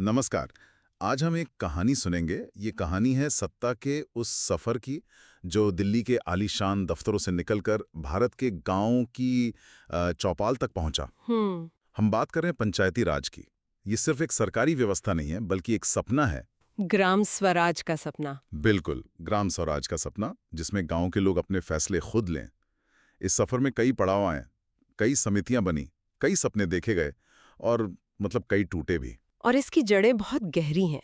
नमस्कार। आज हम एक कहानी सुनेंगे। ये कहानी है सत्ता के उस सफ़र की जो दिल्ली के आलीशान दफ्तरों से निकलकर भारत के गाँव की चौपाल तक पहुंचा। हम बात कर रहे हैं पंचायती राज की। ये सिर्फ एक सरकारी व्यवस्था नहीं है बल्कि एक सपना है। ग्राम स्वराज का सपना। बिल्कुल, ग्राम स्वराज का सपना जिसमें गांव के लोग अपने फैसले खुद लें। इस सफ़र में कई पड़ाव आए, कई समितियां बनी, कई सपने देखे गए और कई टूटे भी। और इसकी जड़ें बहुत गहरी हैं।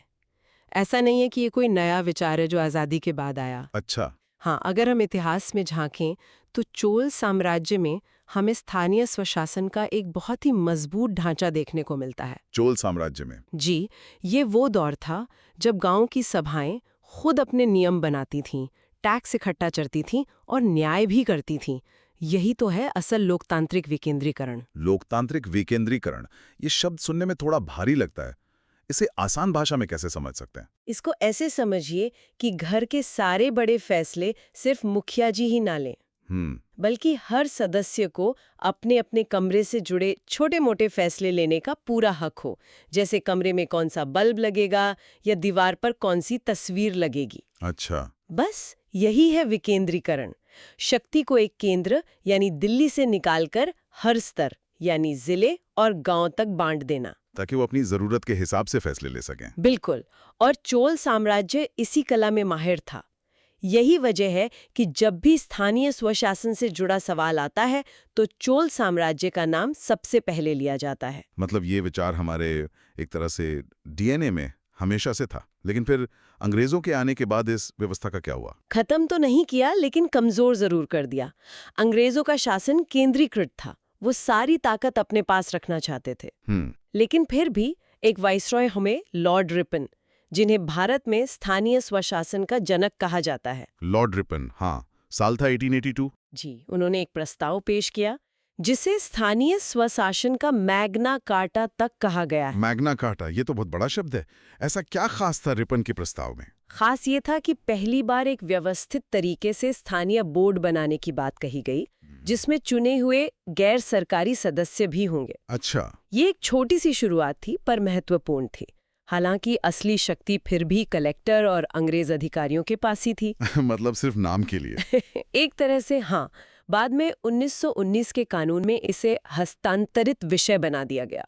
ऐसा नहीं है कि ये कोई नया विचार है जो आज़ादी के बाद आया। अच्छा। हाँ, अगर हम इतिहास में झांकें तो चोल साम्राज्य में हमें स्थानीय स्वशासन का एक बहुत ही मजबूत ढांचा देखने को मिलता है। चोल साम्राज्य में? जी, ये वो दौर था जब गांव की सभाएं खुद अपने नियम बनाती थीं, टैक्स इकट्ठा करती थीं और न्याय भी करती थीं। यही तो है असल लोकतांत्रिक विकेंद्रीकरण। लोकतांत्रिक विकेंद्रीकरण, ये शब्द सुनने में थोड़ा भारी लगता है। इसे आसान भाषा में कैसे समझ सकते हैं? इसको ऐसे समझिए कि घर के सारे बड़े फैसले सिर्फ मुखिया जी ही ना लें, बल्कि हर सदस्य को अपने अपने कमरे से जुड़े छोटे-मोटे फैसले लेने का पूरा हक हो। जैसे कमरे में कौन सा बल्ब लगेगा या दीवार पर कौन सी तस्वीर लगेगी। अच्छा। बस यही है विकेंद्रीकरण। शक्ति को एक केंद्र यानी दिल्ली से निकालकर हर स्तर यानी जिले और गांव तक बांट देना, ताकि वो अपनी जरूरत के हिसाब से फैसले ले सकें। बिल्कुल। और चोल साम्राज्य इसी कला में माहिर था। यही वजह है कि जब भी स्थानीय स्वशासन से जुड़ा सवाल आता है तो चोल साम्राज्य का नाम सबसे पहले लिया जाता है। ये विचार हमारे एक तरह से डीएनए में हमेशा से था। लेकिन फिर अंग्रेजों के आने के बाद इस व्यवस्था का क्या हुआ? खत्म तो नहीं किया, लेकिन कमजोर जरूर कर दिया। अंग्रेजों का शासन केंद्रीकृत था। वो सारी ताकत अपने पास रखना चाहते थे। लेकिन फिर भी एक वाइसरॉय हमें लॉर्ड रिपन, जिन्हें भारत में स्थानीय स्वशासन का जनक कहा जाता है। लॉर्ड रिपन, हाँ। साल था 1882। जी, उन्होंने एक प्रस्ताव पेश किया जिसे स्थानीय स्वशासन का मैग्ना कार्टा तक कहा गया है। मैग्ना कार्टा, ये तो बहुत बड़ा शब्द है। ऐसा क्या खास था रिपन के प्रस्ताव में? खास ये था कि पहली बार एक व्यवस्थित तरीके से स्थानीय बोर्ड बनाने की बात कही गई, जिसमें चुने हुए गैर सरकारी सदस्य भी होंगे। अच्छा। ये एक छोटी सी शुरुआत थी पर महत्वपूर्ण थी। हालांकि असली शक्ति फिर भी कलेक्टर और अंग्रेज अधिकारियों के पास ही थी। सिर्फ नाम के लिए। एक तरह से हाँ। बाद में 1919 के कानून में इसे हस्तांतरित विषय बना दिया गया।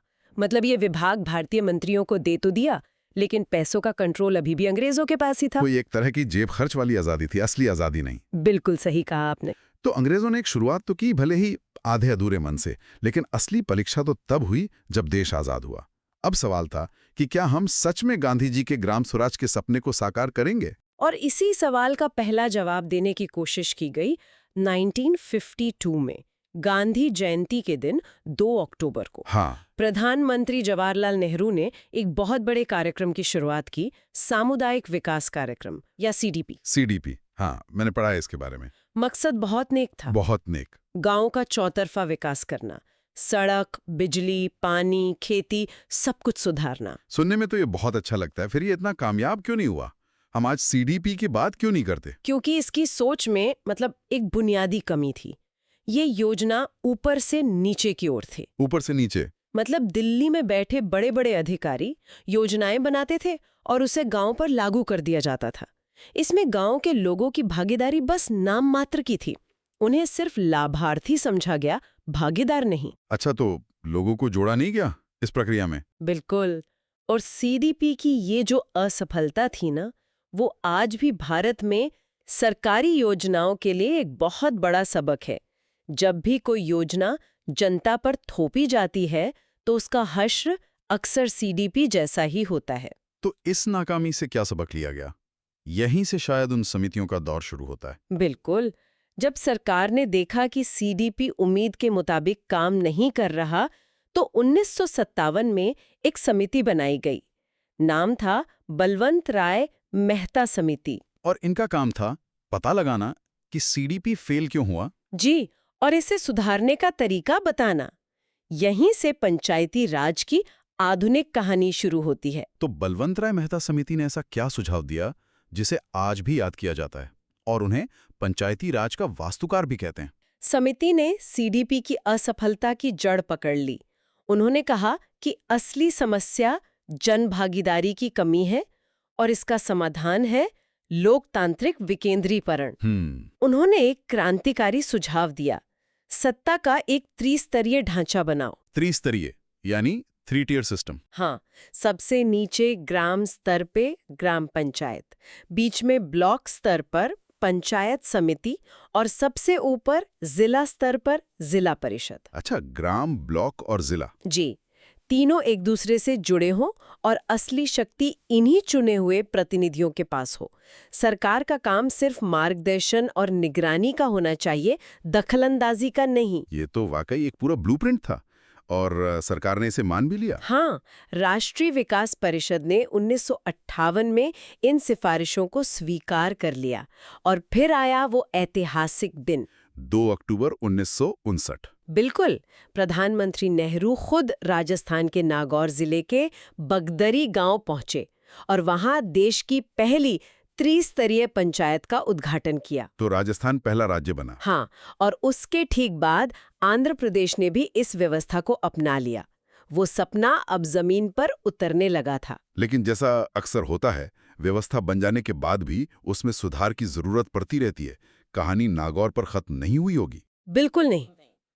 ये विभाग भारतीय मंत्रियों को दे तो दिया, लेकिन पैसों का कंट्रोल अभी भी अंग्रेजों के पास ही था। कोई एक तरह की जेब खर्च वाली आजादी थी, असली आजादी नहीं। बिल्कुल सही कहा आपने। तो अंग्रेजों ने एक शुरुआत तो की, भले ही आधे अधूरे मन से, लेकिन असली परीक्षा तो तब हुई जब देश आजाद हुआ। अब सवाल था कि क्या हम सच में गांधी जी के ग्राम स्वराज के सपने को साकार करेंगे? और इसी सवाल का पहला जवाब देने की कोशिश की गई 1952 में, गांधी जयंती के दिन 2 अक्टूबर को। हाँ। प्रधानमंत्री जवाहरलाल नेहरू ने एक बहुत बड़े कार्यक्रम की शुरुआत की, सामुदायिक विकास कार्यक्रम या सीडीपी। सीडीपी, हाँ, मैंने पढ़ा है इसके बारे में। मकसद बहुत नेक था। बहुत नेक। गांव का चौतरफा विकास करना, सड़क, बिजली, पानी, खेती, सब कुछ सुधारना। सुनने में तो ये बहुत अच्छा लगता है। फिर ये इतना कामयाब क्यों नहीं हुआ? हम आज सीडीपी की बात क्यों नहीं करते? क्योंकि इसकी सोच में एक बुनियादी कमी थी। ये योजना ऊपर से नीचे की ओर थी। ऊपर से नीचे? दिल्ली में बैठे बड़े बड़े अधिकारी योजनाएं बनाते थे और उसे गांव पर लागू कर दिया जाता था। इसमें गांव के लोगों की भागीदारी बस नाम मात्र की थी। उन्हें सिर्फ लाभार्थी समझा गया, भागीदार नहीं। अच्छा, तो लोगों को जोड़ा नहीं गया इस प्रक्रिया में? बिल्कुल। और सीडीपी की ये जो असफलता थी ना, वो आज भी भारत में सरकारी योजनाओं के लिए एक बहुत बड़ा सबक है। जब भी कोई योजना जनता पर थोपी जाती है तो उसका हश्र अक्सर सीडीपी जैसा ही होता है। तो इस नाकामी से क्या सबक लिया गया? यहीं से शायद उन समितियों का दौर शुरू होता है। बिल्कुल। जब सरकार ने देखा कि सीडीपी उम्मीद के मुताबिक काम नहीं कर रहा, तो 1957 में एक समिति बनाई गई। नाम था बलवंत राय मेहता समिति। और इनका काम था पता लगाना कि सीडीपी फेल क्यों हुआ। जी, और इसे सुधारने का तरीका बताना। यहीं से पंचायती राज की आधुनिक कहानी शुरू होती है। तो बलवंत राय मेहता समिति ने ऐसा क्या सुझाव दिया जिसे आज भी याद किया जाता है और उन्हें पंचायती राज का वास्तुकार भी कहते हैं? समिति ने सीडीपी की असफलता की जड़ पकड़ ली। उन्होंने कहा कि असली समस्या जन भागीदारी की कमी है और इसका समाधान है लोकतांत्रिक विकेंद्रीकरण। उन्होंने एक क्रांतिकारी सुझाव दिया, सत्ता का एक त्रिस्तरीय ढांचा बनाओ। त्रिस्तरीय यानी 3 tier सिस्टम। हाँ, सबसे नीचे ग्राम स्तर पे ग्राम पंचायत, बीच में ब्लॉक स्तर पर पंचायत समिति और सबसे ऊपर जिला स्तर पर जिला परिषद। अच्छा, ग्राम, ब्लॉक और जिला। जी, तीनों एक दूसरे से जुड़े हों और असली शक्ति इन्हीं चुने हुए प्रतिनिधियों के पास हो। सरकार का काम सिर्फ मार्गदर्शन और निगरानी का होना चाहिए, दखलंदाजी का नहीं। ये तो वाकई एक पूरा ब्लूप्रिंट था और सरकार ने इसे मान भी लिया। हाँ, राष्ट्रीय विकास परिषद ने 1958 में इन सिफारिशों को स्वीकार कर लिया और फिर आया वो ऐतिहासिक दिन 2 अक्टूबर 1959। बिल्कुल, प्रधानमंत्री नेहरू खुद राजस्थान के नागौर जिले के बगदरी गांव पहुंचे और वहां देश की पहली त्रिस्तरीय पंचायत का उद्घाटन किया। तो राजस्थान पहला राज्य बना। हाँ, और उसके ठीक बाद आंध्र प्रदेश ने भी इस व्यवस्था को अपना लिया। वो सपना अब जमीन पर उतरने लगा था। लेकिन जैसा अक्सर होता है, व्यवस्था बन जाने के बाद भी उसमें सुधार की जरूरत पड़ती रहती है। कहानी नागौर पर खत्म नहीं हुई होगी। बिल्कुल नहीं,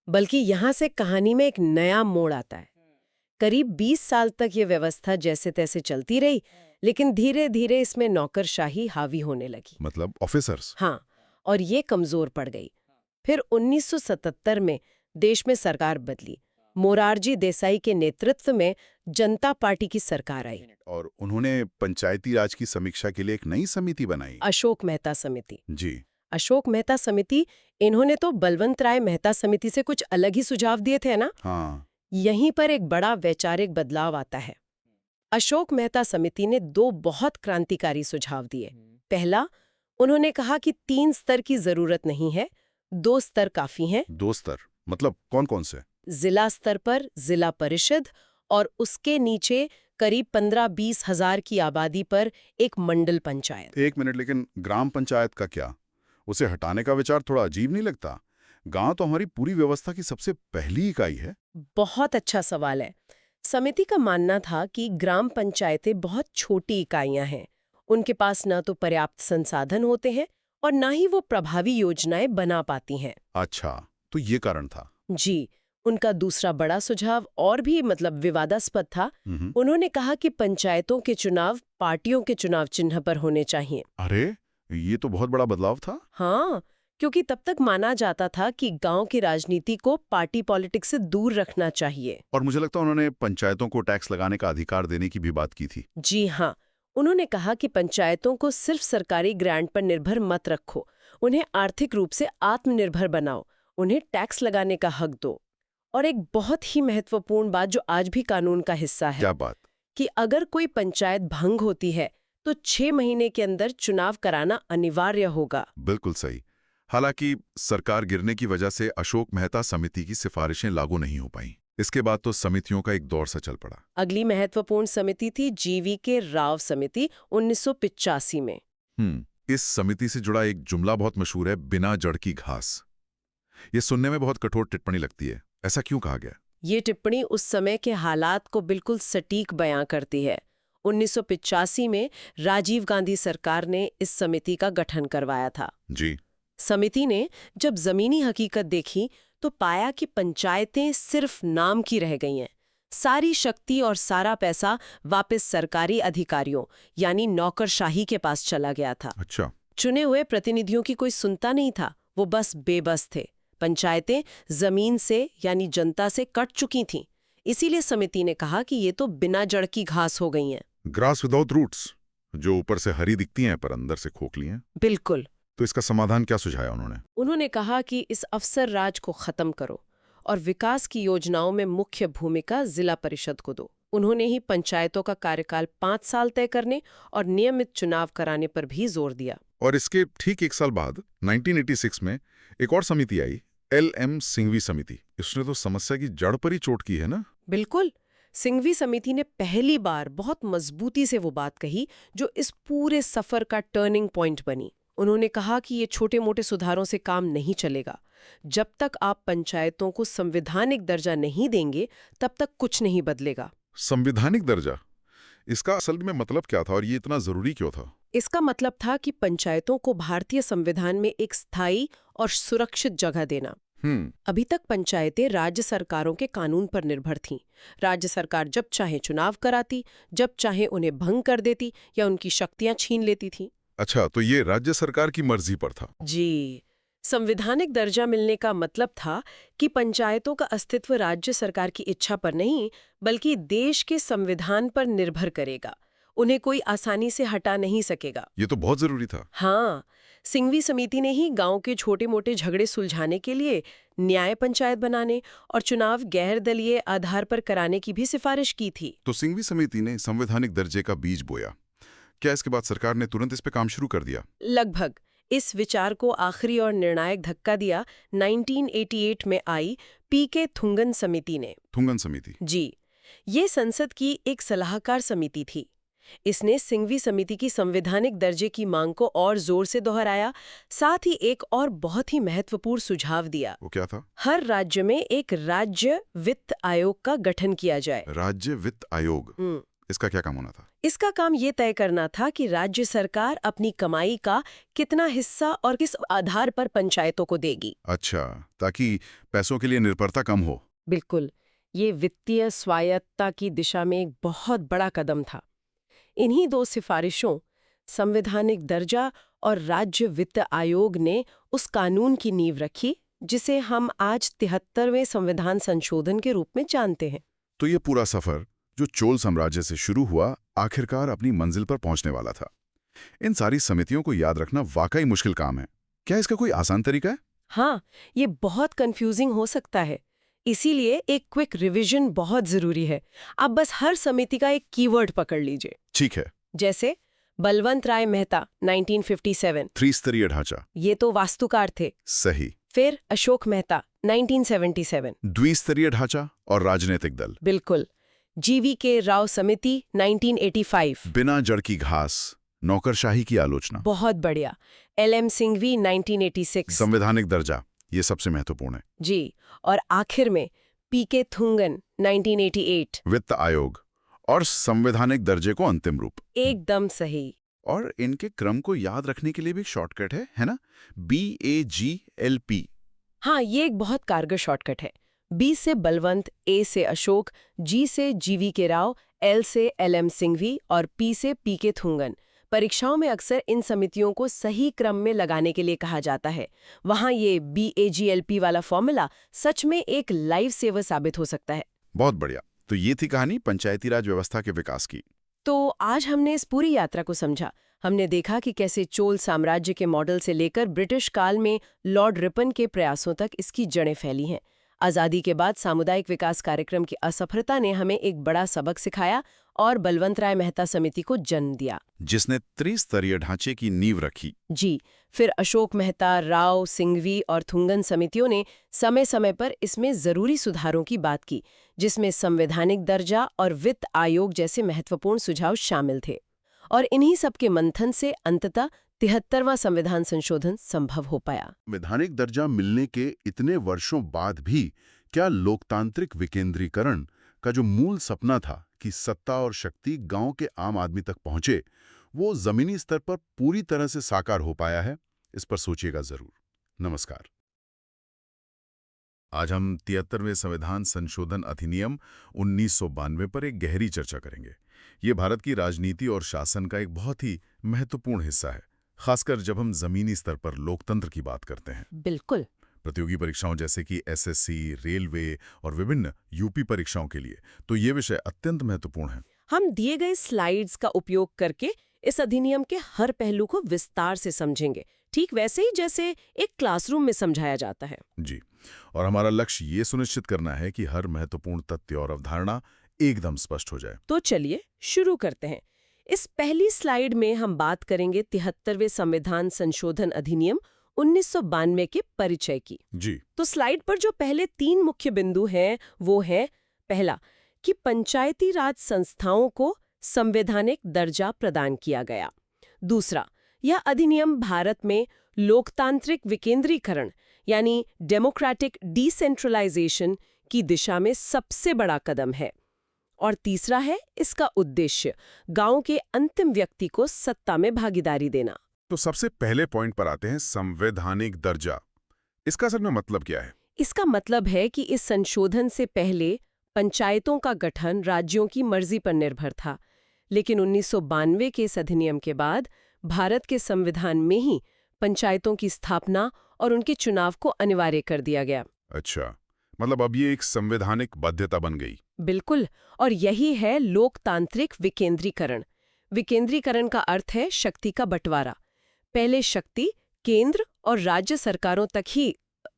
बल्कि यहाँ से कहानी में एक नया मोड़ आता है। करीब 20 साल तक ये व्यवस्था जैसे तैसे चलती रही, लेकिन धीरे धीरे इसमें नौकरशाही हावी होने लगी। मतलब ऑफिसर्स। हाँ, और ये कमजोर पड़ गई। फिर 1977 में देश में सरकार बदली। मोरारजी देसाई के नेतृत्व में जनता पार्टी की सरकार आई और उन्होंने पंचायती राज की समीक्षा के लिए एक नई समिति बनाई, अशोक मेहता समिति। जी। अशोक मेहता समिति, इन्होंने तो बलवंत राय मेहता समिति से कुछ अलग ही सुझाव दिए थे ना। हाँ। यहीं पर एक बड़ा वैचारिक बदलाव आता है। अशोक मेहता समिति ने 2 बहुत क्रांतिकारी सुझाव दिए। पहला, उन्होंने कहा कि 3 स्तर की जरूरत नहीं है, 2 स्तर काफी हैं। 2 स्तर मतलब कौन कौन से? जिला स्तर पर जिला परिषद और उसके नीचे करीब 15-20 हजार की आबादी पर एक मंडल पंचायत। 1 मिनट, लेकिन ग्राम पंचायत का क्या? उसे हटाने का विचार थोड़ा अजीब नहीं लगता? गांव तो हमारी पूरी व्यवस्था की सबसे पहली इकाई है। बहुत अच्छा सवाल है। समिति का मानना था कि ग्राम पंचायतें बहुत छोटी इकाइयां हैं, उनके पास न तो पर्याप्त संसाधन होते हैं और न ही वो प्रभावी योजनाएं बना पाती हैं। अच्छा, तो ये कारण था। जी, उनका दूसरा बड़ा सुझाव और भी विवादास्पद था। उन्होंने कहा कि पंचायतों के चुनाव पार्टियों के चुनाव चिन्ह पर होने चाहिए। अरे, ये तो बहुत बड़ा बदलाव था। हाँ, क्योंकि तब तक माना जाता था कि गांव की राजनीति को पार्टी पॉलिटिक्स से दूर रखना चाहिए। और मुझे लगता है उन्होंने पंचायतों को टैक्स लगाने का अधिकार देने की भी बात की थी। जी हाँ, उन्होंने कहा कि पंचायतों को सिर्फ सरकारी ग्रांट पर निर्भर मत रखो, उन्हें आर्थिक रूप से आत्मनिर्भर बनाओ, उन्हें टैक्स लगाने का हक दो। और एक बहुत ही महत्वपूर्ण बात जो आज भी कानून का हिस्सा है, क्या बात? कि अगर कोई पंचायत भंग होती है तो 6 महीने के अंदर चुनाव कराना अनिवार्य होगा। बिल्कुल सही। हालांकि सरकार गिरने की वजह से अशोक मेहता समिति की सिफारिशें लागू नहीं हो पाईं। इसके बाद तो समितियों का एक दौर सा चल पड़ा। अगली महत्वपूर्ण समिति थी GV राव समिति 1985 में। इस समिति से जुड़ा एक जुमला बहुत मशहूर है, बिना जड़ की घास। ये सुनने में बहुत कठोर टिप्पणी लगती है। ऐसा क्यों कहा गया? ये टिप्पणी उस समय के हालात को बिल्कुल सटीक बयां करती है। 1985 में राजीव गांधी सरकार ने इस समिति का गठन करवाया था। जी। समिति ने जब जमीनी हकीकत देखी तो पाया कि पंचायतें सिर्फ नाम की रह गई हैं। सारी शक्ति और सारा पैसा वापस सरकारी अधिकारियों यानी नौकरशाही के पास चला गया था। अच्छा। चुने हुए प्रतिनिधियों की कोई सुनता नहीं था, वो बस बेबस थे। पंचायतें जमीन से यानी जनता से कट चुकी थीं। इसीलिए समिति ने कहा कि ये तो बिना जड़ की घास हो गई हैं। ग्रास विदाउट रूट्स, जो ऊपर से हरी दिखती हैं पर अंदर से खोखली हैं। बिल्कुल। तो इसका समाधान क्या सुझाया उन्होंने? उन्होंने कहा कि इस अफसर राज को खत्म करो और विकास की योजनाओं में मुख्य भूमिका जिला परिषद को दो। उन्होंने ही पंचायतों का कार्यकाल 5 साल तय करने और नियमित चुनाव कराने पर भी जोर दिया। और इसके ठीक 1 साल बाद 1986 में एक और समिति आई, LM सिंघवी समिति। इसने तो समस्या की जड़ पर ही चोट की है ना? बिल्कुल। सिंघवी समिति ने पहली बार बहुत मजबूती से वो बात कही जो इस पूरे सफर का टर्निंग पॉइंट बनी। उन्होंने कहा कि ये छोटे मोटे सुधारों से काम नहीं चलेगा। जब तक आप पंचायतों को संवैधानिक दर्जा नहीं देंगे, तब तक कुछ नहीं बदलेगा। संवैधानिक दर्जा, इसका असल में मतलब क्या था और ये इतना जरूरी क्यों था? इसका मतलब था कि पंचायतों को भारतीय संविधान में एक स्थायी और सुरक्षित जगह देना। अभी तक पंचायतें राज्य सरकारों के कानून पर निर्भर थीं। राज्य सरकार जब चाहे चुनाव कराती, जब चाहे उन्हें भंग कर देती या उनकी शक्तियां छीन लेती थी। अच्छा, तो ये राज्य सरकार की मर्जी पर था। जी, संवैधानिक दर्जा मिलने का मतलब था कि पंचायतों का अस्तित्व राज्य सरकार की इच्छा पर नहीं, बल्कि देश के संविधान पर निर्भर करेगा। उन्हें कोई आसानी से हटा नहीं सकेगा। ये तो बहुत जरूरी था। हाँ, सिंघवी समिति ने ही गांव के छोटे-मोटे झगड़े सुलझाने के लिए न्याय पंचायत बनाने और चुनाव गैर दलीय आधार पर कराने की भी सिफारिश की थी। तो सिंघवी समिति ने संवैधानिक दर्जे का बीज बोया। क्या इसके बाद सरकार ने तुरंत इस पे काम शुरू कर दिया? लगभग। इस विचार को आखिरी और निर्णायक धक्का दिया 1988 में आई पीके थुंगन समिति ने। थुंगन समिति? जी, ये संसद की एक सलाहकार समिति थी। इसने सिंघवी समिति की संवैधानिक दर्जे की मांग को और जोर से दोहराया, साथ ही एक और बहुत ही महत्वपूर्ण सुझाव दिया। वो क्या था? हर राज्य में एक राज्य वित्त आयोग का गठन किया जाए। राज्य वित्त आयोग? इसका क्या काम होना था? इसका काम ये तय करना था कि राज्य सरकार अपनी कमाई का कितना हिस्सा और किस आधार पर पंचायतों को देगी। अच्छा, ताकि पैसों के लिए निर्भरता कम हो। बिल्कुल, ये वित्तीय स्वायत्तता की दिशा में एक बहुत बड़ा कदम था। इन्हीं दो सिफारिशों, संवैधानिक दर्जा और राज्य वित्त आयोग ने उस कानून की नींव रखी जिसे हम आज 73वें संविधान संशोधन के रूप में जानते हैं। तो ये पूरा सफर जो चोल साम्राज्य से शुरू हुआ, आखिरकार अपनी मंजिल पर पहुंचने वाला था। इन सारी समितियों को याद रखना वाकई मुश्किल काम है। क्या इसका कोई आसान तरीका है? हाँ, ये बहुत कंफ्यूजिंग हो सकता है। इसीलिए एक क्विक रिवीजन बहुत जरूरी है। आप बस हर समिति का एक कीवर्ड पकड़ लीजिए। ठीक है। जैसे बलवंत राय मेहता 1957, त्रिस्तरीय ढांचा। ये तो वास्तुकार थे। सही। फिर अशोक मेहता 1977, द्विस्तरीय ढांचा और राजनीतिक दल। बिल्कुल। जीवीके राव समिति 1985, बिना जड़ की घास, नौकरशाही की आलोचना। बहुत बढ़िया। एलएम सिंघवी 1986, संवैधानिक दर्जा, ये सबसे महत्वपूर्ण है। जी। और आखिर में पीके थुंगन 1988, वित्त आयोग और संवैधानिक दर्जे को अंतिम रूप। एकदम सही। और इनके क्रम को याद रखने के लिए भी एक शॉर्टकट है ना? BAGLP। हाँ, ये एक बहुत कारगर शॉर्टकट है। बी से बलवंत, ए से अशोक, जी से जीवीके राव, एल से एलएम सिंघवी और पी से पीके थुंगन। परीक्षाओं में अक्सर इन समितियों को सही क्रम में लगाने के लिए कहा जाता है। वहाँ ये BAGLP वाला फॉर्मूला सच में एक लाइव सेवर साबित हो सकता है। बहुत बढ़िया। तो ये थी कहानी पंचायती राज व्यवस्था के विकास की। तो आज हमने इस पूरी यात्रा को समझा। हमने देखा कि कैसे चोल साम्राज्य के मॉडल से लेकर ब्रिटिश काल में लॉर्ड रिपन के प्रयासों तक इसकी जड़ें फैली हैं। आज़ादी के बाद सामुदायिक विकास कार्यक्रम की असफलता ने हमें एक बड़ा सबक सिखाया और बलवंत राय मेहता समिति को जन्म दिया, जिसने त्रिस्तरीय ढांचे की नींव रखी। जी। फिर अशोक मेहता, राव, सिंघवी और थुंगन समितियों ने समय समय पर इसमें जरूरी सुधारों की बात की, जिसमें संवैधानिक दर्जा और वित्त आयोग जैसे महत्वपूर्ण सुझाव शामिल थे। और इन्हीं सब के मंथन से अंततः 73वां संविधान संशोधन संभव हो पाया। संवैधानिक दर्जा मिलने के इतने वर्षों बाद भी क्या लोकतांत्रिक विकेंद्रीकरण का जो मूल सपना था कि सत्ता और शक्ति गांव के आम आदमी तक पहुंचे, वो जमीनी स्तर पर पूरी तरह से साकार हो पाया है? इस पर सोचिएगा जरूर। नमस्कार। आज हम 73वें संविधान संशोधन अधिनियम 1992 पर एक गहरी चर्चा करेंगे। ये भारत की राजनीति और शासन का एक बहुत ही महत्वपूर्ण हिस्सा है, खासकर जब हम जमीनी स्तर पर लोकतंत्र की बात करते हैं। बिल्कुल। प्रतियोगी परीक्षाओं जैसे कि SSC, रेलवे और विभिन्न यूपी परीक्षाओं के लिए तो ये विषय अत्यंत महत्वपूर्ण है। हम दिए गए स्लाइड्स का उपयोग करके इस अधिनियम के हर पहलू को विस्तार से समझेंगे, ठीक वैसे ही जैसे एक क्लासरूम में समझाया जाता है। जी, और हमारा लक्ष्य ये सुनिश्चित करना है कि हर महत्वपूर्ण तथ्य और अवधारणा एकदम स्पष्ट हो जाए। तो चलिए शुरू करते हैं। इस पहली स्लाइड में हम बात करेंगे 73वें संविधान संशोधन अधिनियम 1992 के परिचय की। जी। तो स्लाइड पर जो पहले 3 मुख्य बिंदु हैं वो है, पहला, कि पंचायती राज संस्थाओं को संवैधानिक दर्जा प्रदान किया गया। दूसरा, यह अधिनियम भारत में लोकतांत्रिक विकेंद्रीकरण यानी डेमोक्रेटिक डिसेंट्रलाइजेशन की दिशा में सबसे बड़ा कदम है। और तीसरा है इसका उद्देश्य, गांव के अंतिम व्यक्ति को सत्ता में भागीदारी देना। तो सबसे पहले पॉइंट पर आते हैं, संवैधानिक दर्जा। इसका असल में मतलब क्या है? इसका मतलब है कि इस संशोधन से पहले पंचायतों का गठन राज्यों की मर्जी पर निर्भर था, लेकिन 1992 के इस अधिनियम के बाद भारत के संविधान में ही पंचायतों की स्थापना और उनके चुनाव को अनिवार्य कर दिया गया। अच्छा, मतलब अब ये एक संवैधानिक बाध्यता बन गई। बिल्कुल, और यही है लोकतांत्रिक विकेंद्रीकरण। विकेंद्रीकरण का अर्थ है शक्ति का बंटवारा। पहले शक्ति केंद्र और राज्य सरकारों तक ही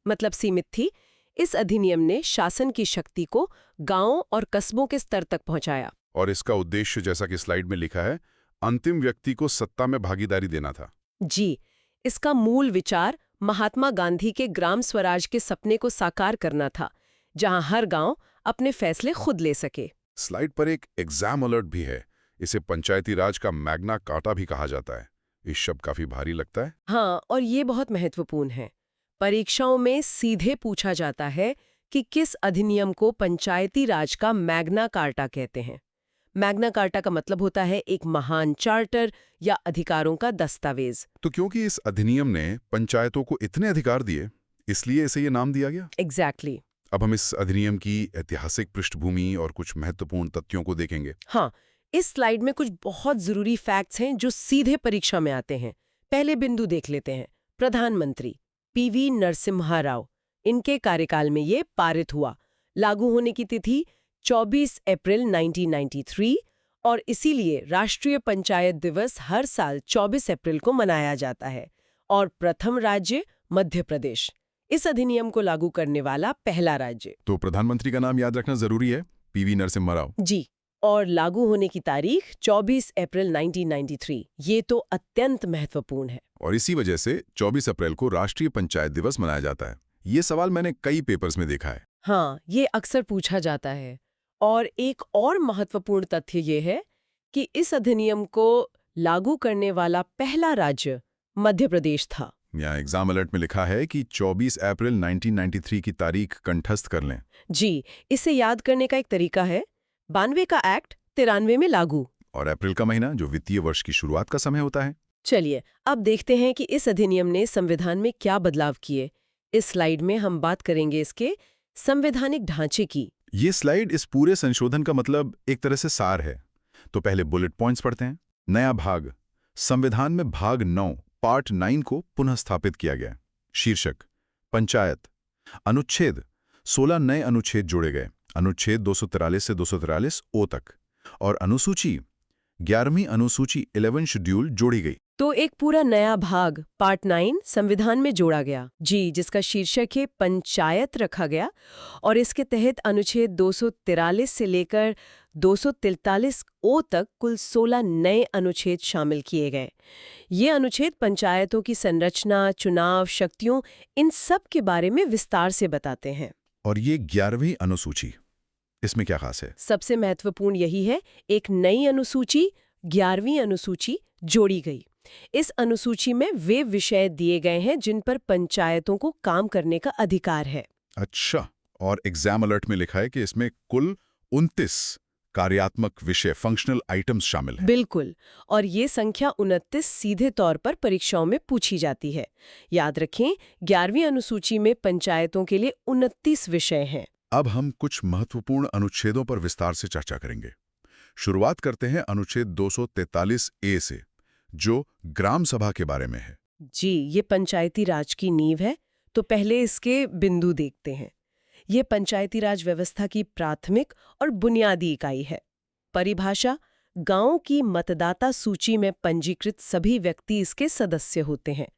सीमित थी। इस अधिनियम ने शासन की शक्ति को गांवों और कस्बों के स्तर तक पहुंचाया। और इसका उद्देश्य, जैसा कि स्लाइड में लिखा है, अंतिम व्यक्ति को सत्ता में भागीदारी देना था। जी, इसका मूल विचार महात्मा गांधी के ग्राम स्वराज के सपने को साकार करना था, जहां हर गांव अपने फैसले खुद ले सके। स्लाइड पर एक एग्जाम अलर्ट भी है। इसे पंचायती राज का मैग्ना कार्टा भी कहा जाता है। इस शब्द काफी भारी लगता है। हाँ, और ये बहुत महत्वपूर्ण है। परीक्षाओं में सीधे पूछा जाता है कि किस अधिनियम को पंचायती राज का मैग्ना कार्टा कहते हैं। मैग्ना कार्टा का मतलब होता है एक महान चार्टर या अधिकारों का दस्तावेज। तो क्योंकि इस अधिनियम ने पंचायतों को इतने अधिकार दिए, इसलिए इसे ये नाम दिया गया। एग्जैक्टली। अब हम इस अधिनियम की ऐतिहासिक पृष्ठभूमि और कुछ महत्वपूर्ण तथ्यों को देखेंगे। हाँ, इस स्लाइड में कुछ बहुत जरूरी फैक्ट्स हैं जो सीधे परीक्षा में आते हैं। पहले बिंदु देख लेते हैं। प्रधानमंत्री पीवी नरसिम्हा राव, इनके कार्यकाल में ये पारित हुआ। लागू होने की तिथि 24 अप्रैल 1993, और इसीलिए राष्ट्रीय पंचायत दिवस हर साल 24 अप्रैल को मनाया जाता है। और प्रथम राज्य मध्य प्रदेश, इस अधिनियम को लागू करने वाला पहला राज्य। तो प्रधानमंत्री का नाम याद रखना जरूरी है, पीवी नरसिम्हा राव जी। और लागू होने की तारीख 24 अप्रैल 1993, ये तो अत्यंत महत्वपूर्ण है। और इसी वजह से 24 अप्रैल को राष्ट्रीय पंचायत दिवस मनाया जाता है। ये सवाल मैंने कई पेपर्स में देखा है। हाँ, ये अक्सर पूछा जाता है। और एक और महत्वपूर्ण तथ्य ये है कि इस अधिनियम को लागू करने वाला पहला राज्य मध्य प्रदेश था। यहाँ एग्जाम अलर्ट में लिखा है कि 24 अप्रैल 1993 की तारीख कंठस्थ कर लें। जी, इसे याद करने का एक तरीका है, 92 का एक्ट 93 में लागू। और अप्रैल का महीना जो वित्तीय वर्ष की शुरुआत का समय होता है। चलिए अब देखते हैं कि इस अधिनियम ने संविधान में क्या बदलाव किए। इस स्लाइड में हम बात करेंगे इसके संवैधानिक ढांचे की। ये स्लाइड इस पूरे संशोधन का मतलब एक तरह से सार है। तो पहले बुलेट पॉइंट्स पढ़ते हैं। नया भाग, संविधान में भाग 9 पार्ट 9 को पुनः स्थापित किया गया। शीर्षक पंचायत। अनुच्छेद 16 नए अनुच्छेद जोड़े गए, अनुच्छेद 243 से 243 ओ तक। और अनुसूची 11वीं अनुसूची 11 शेड्यूल जोड़ी गई। तो एक पूरा नया भाग पार्ट 9 संविधान में जोड़ा गया, जी, जिसका शीर्षक है पंचायत रखा गया। और इसके तहत अनुच्छेद 243 से लेकर 243 ओ तक कुल 16 नए अनुच्छेद शामिल किए गए। ये अनुच्छेद पंचायतों की संरचना, चुनाव, शक्तियों, इन सब के बारे में विस्तार से बताते हैं। और ये 11वीं अनुसूची, इसमें क्या खास है? सबसे महत्वपूर्ण यही है, एक नई अनुसूची 11वीं अनुसूची जोड़ी गई। इस अनुसूची में वे विषय दिए गए हैं जिन पर पंचायतों को काम करने का अधिकार है। अच्छा, और एग्जाम अलर्ट में लिखा है कि इसमें कुल 29 कार्यात्मक विषय, फंक्शनल आइटम्स शामिल हैं। बिल्कुल, और ये संख्या 29 सीधे तौर पर परीक्षाओं में पूछी जाती है। याद रखें, 11वीं अनुसूची में पंचायतों के लिए 29 विषय हैं। अब हम कुछ महत्वपूर्ण अनुच्छेदों पर विस्तार से चर्चा करेंगे। शुरुआत करते हैं अनुच्छेद 243 ए से, जो ग्राम सभा के बारे में है। जी, ये पंचायती राज की नींव है। तो पहले इसके बिंदु देखते हैं। ये पंचायती राज व्यवस्था की प्राथमिक और बुनियादी इकाई है। परिभाषा, गांव की मतदाता सूची में पंजीकृत सभी व्यक्ति इसके सदस्य होते हैं।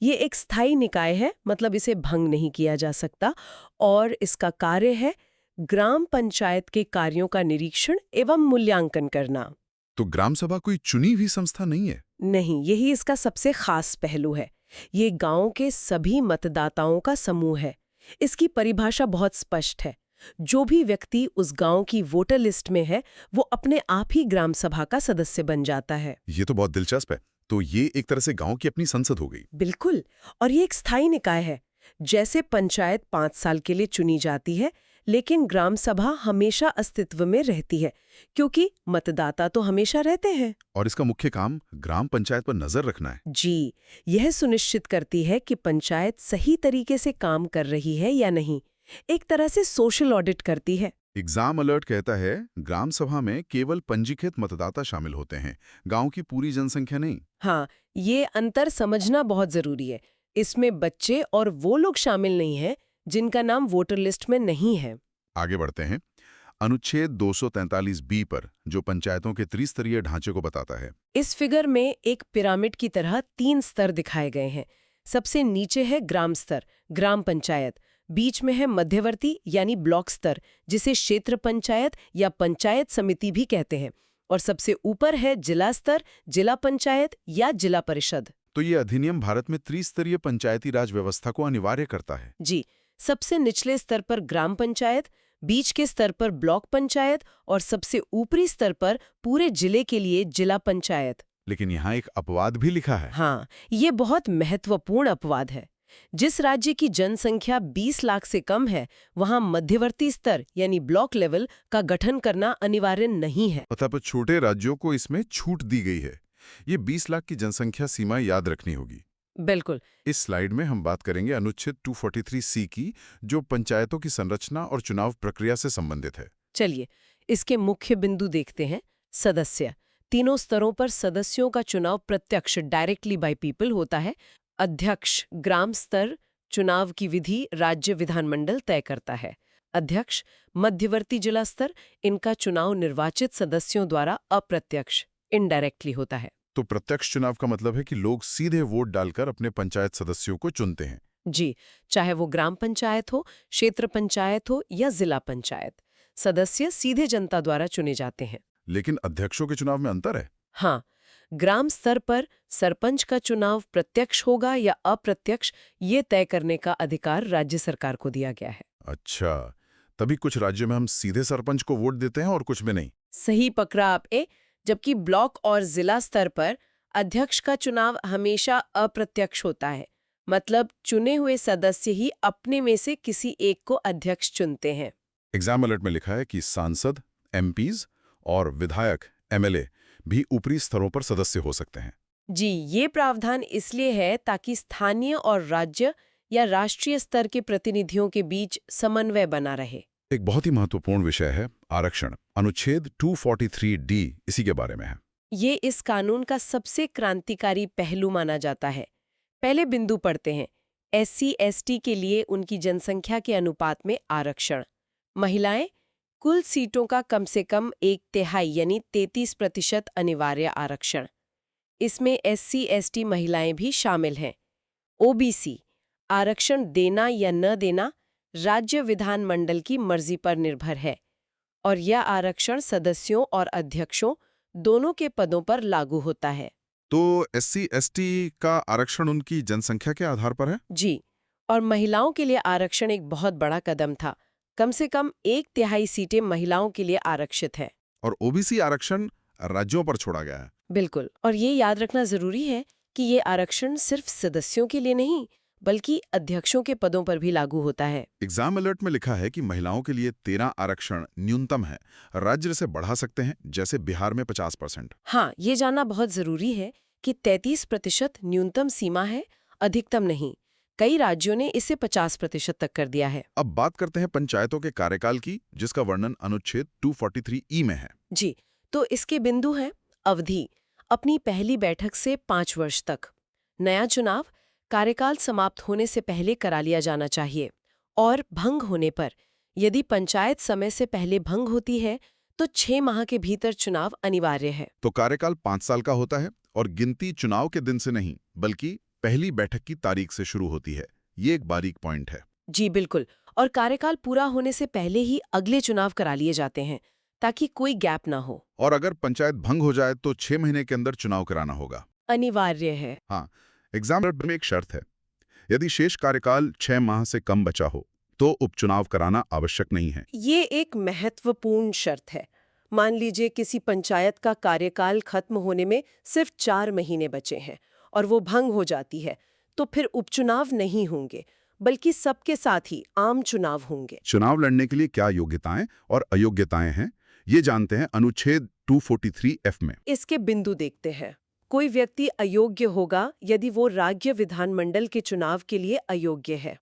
ये एक स्थायी निकाय है, मतलब इसे भंग नहीं किया जा सकता। और इसका कार्य है ग्राम पंचायत के कार्यों का निरीक्षण एवं मूल्यांकन करना। तो ग्राम सभा कोई चुनी हुई संस्था नहीं है? नहीं, यही इसका सबसे खास पहलू है। ये गांव के सभी मतदाताओं का समूह है। इसकी परिभाषा बहुत स्पष्ट है। जो भी व्यक्ति उस गांव की वोटर लिस्ट में है, वो अपने आप ही ग्राम सभा का सदस्य बन जाता है। ये तो बहुत दिलचस्प है। तो ये एक तरह से गांव की अपनी संसद हो गई। बिल्कुल, और ये एक स्थायी निकाय है। जैसे पंचायत 5 साल के लिए चुनी जाती है, लेकिन ग्राम सभा हमेशा अस्तित्व में रहती है, क्योंकि मतदाता तो हमेशा रहते हैं। और इसका मुख्य काम ग्राम पंचायत पर नजर रखना है। जी, यह सुनिश्चित करती है कि पंचायत सही तरीके से काम कर रही है या नहीं। एक तरह से सोशल ऑडिट करती है। एग्जाम अलर्ट कहता है ग्राम सभा में केवल पंजीकृत मतदाता शामिल होते हैं, गांव की पूरी जनसंख्या नहीं। हाँ, ये अंतर समझना बहुत जरूरी है। इसमें बच्चे और वो लोग शामिल नहीं हैं जिनका नाम वोटर लिस्ट में नहीं है। आगे बढ़ते हैं। अनुच्छेद 243 बी पर, जो पंचायतों के त्रिस्तरीय ढांचे को बताता है। इस फिगर में एक पिरामिड की तरह 3 स्तर दिखाए गए हैं। सबसे नीचे है ग्राम स्तर, ग्राम पंचायत। बीच में है मध्यवर्ती यानी ब्लॉक स्तर, जिसे क्षेत्र पंचायत या पंचायत समिति भी कहते हैं। और सबसे ऊपर है जिला स्तर, जिला पंचायत या जिला परिषद। तो ये अधिनियम भारत में त्रिस्तरीय पंचायती राज व्यवस्था को अनिवार्य करता है। जी, सबसे निचले स्तर पर ग्राम पंचायत, बीच के स्तर पर ब्लॉक पंचायत और सबसे ऊपरी स्तर पर पूरे जिले के लिए जिला पंचायत। लेकिन यहाँ एक अपवाद भी लिखा है। हाँ, ये बहुत महत्वपूर्ण अपवाद है। जिस राज्य की जनसंख्या 20 लाख से कम है, वहाँ मध्यवर्ती स्तर यानी ब्लॉक लेवल का गठन करना अनिवार्य नहीं है। मतलब छोटे राज्यों को इसमें छूट दी गई है। ये 20 लाख की जनसंख्या सीमा याद रखनी होगी। बिल्कुल। इस स्लाइड में हम बात करेंगे अनुच्छेद 243C की, जो पंचायतों की संरचना और चुनाव प्रक्रिया से संबंधित है। चलिए, इसके मुख्य बिंदु देखते हैं। सदस्य। तीनों स्तरों पर सदस्यों का चुनाव प्रत्यक्ष डायरेक्टली बाय पीपल होता है। अध्यक्ष ग्राम स्तर चुनाव की विधि राज्य विधानमंडल तय करता है। अध्यक्ष मध्यवर्ती जिला स्तर, इनका चुनाव निर्वाचित सदस्यों द्वारा अप्रत्यक्ष इनडायरेक्टली होता है। तो प्रत्यक्ष चुनाव का मतलब है कि लोग सीधे वोट डालकर अपने पंचायत सदस्यों को चुनते हैं। जी, चाहे वो ग्राम पंचायत हो, क्षेत्र पंचायत हो या जिला पंचायत, सदस्य सीधे जनता द्वारा चुने जाते हैं। लेकिन अध्यक्षों के चुनाव में अंतर है। हाँ, ग्राम स्तर पर सरपंच का चुनाव प्रत्यक्ष होगा या अप्रत्यक्ष, ये तय करने का अधिकार राज्य सरकार को दिया गया है। अच्छा, तभी कुछ राज्यों में हम सीधे सरपंच को वोट देते हैं और कुछ में नहीं। सही पकड़ा आपने। जबकि ब्लॉक और जिला स्तर पर अध्यक्ष का चुनाव हमेशा अप्रत्यक्ष होता है। मतलब चुने हुए सदस्य ही अपने में से किसी एक को अध्यक्ष चुनते हैं। एग्जाम अलर्ट में लिखा है कि सांसद, एमपीज और विधायक, एमएलए भी ऊपरी स्तरों पर सदस्य हो सकते हैं। जी, ये प्रावधान इसलिए है ताकि स्थानीय और राज्य या राष्ट्रीय स्तर के प्रतिनिधियों के बीच समन्वय बना रहे। एक बहुत ही महत्वपूर्ण विषय है आरक्षण। अनुच्छेद 243D इसी के बारे में है। ये इस कानून का सबसे क्रांतिकारी पहलू माना जाता है। पहले बिंदु पढ़ते हैं। SC/ST के लिए उनकी जनसंख्या के अनुपात में आरक्षण। महिलाएं, कुल सीटों का कम से कम 1/3 यानी 33% अनिवार्य आरक्षण। इसमें SC/ST महिलाएं भी शामिल हैं। OBC, आरक्षण देना या न देना राज्य विधानमंडल की मर्जी पर निर्भर है और यह आरक्षण सदस्यों और अध्यक्षों दोनों के पदों पर लागू होता है। तो SC/ST का आरक्षण उनकी जनसंख्या के आधार पर है? जी, और महिलाओं के लिए आरक्षण एक बहुत बड़ा कदम था। कम से कम 1/3 सीटें महिलाओं के लिए आरक्षित है। और ओबीसी आरक्षण राज्यों पर छोड़ा गया है। बिल्कुल, और ये याद रखना जरूरी है कि ये आरक्षण सिर्फ सदस्यों के लिए नहीं, बल्कि अध्यक्षों के पदों पर भी लागू होता है। एग्जाम अलर्ट में लिखा है कि महिलाओं के लिए 13 आरक्षण न्यूनतम है। राज्य इसे बढ़ा सकते हैं, जैसे बिहार में 50%। हाँ, ये जानना बहुत जरूरी है कि 33% न्यूनतम सीमा है, अधिकतम नहीं। कई राज्यों ने इसे 50% तक कर दिया है। अब बात करते हैं पंचायतों के कार्यकाल की, जिसका वर्णन अनुच्छेद 243E में है। जी, तो इसके बिंदु हैं। अवधि, अपनी पहली बैठक से 5 वर्ष तक। नया चुनाव, कार्यकाल समाप्त होने से पहले करा लिया जाना चाहिए। और भंग होने पर, यदि पंचायत समय से पहले भंग होती है, तो 6 माह के भीतर चुनाव अनिवार्य है। तो कार्यकाल 5 साल का होता है और गिनती चुनाव के दिन से नहीं, बल्कि पहली बैठक की तारीख से शुरू होती है। ये एक बारीक पॉइंट है। जी बिल्कुल, और कार्यकाल पूरा होने से पहले ही अगले चुनाव करा लिए जाते हैं, ताकि कोई गैप ना हो। और अगर पंचायत भंग हो जाए तो 6 महीने के अंदर चुनाव कराना होगा। अनिवार्य है। हाँ, एग्जाम अलर्ट में एक शर्त है। यदि शेष कार्यकाल 6 माह से कम बचा हो, तो उपचुनाव कराना आवश्यक नहीं है। ये एक महत्वपूर्ण शर्त है। मान लीजिए किसी पंचायत का कार्यकाल खत्म होने में सिर्फ 4 महीने बचे हैं और वो भंग हो जाती है, तो फिर उपचुनाव नहीं होंगे। बल्कि सबके साथ ही आम चुनाव होंगे। चुनाव लड़ने के लिए क्या योग्यताएं और अयोग्यताएं हैं, ये जानते हैं अनुच्छेद 243F में। इसके बिंदु देखते हैं। कोई व्यक्ति अयोग्य होगा यदि वो राज्य विधानमंडल के चुनाव के लिए अयोग्य है।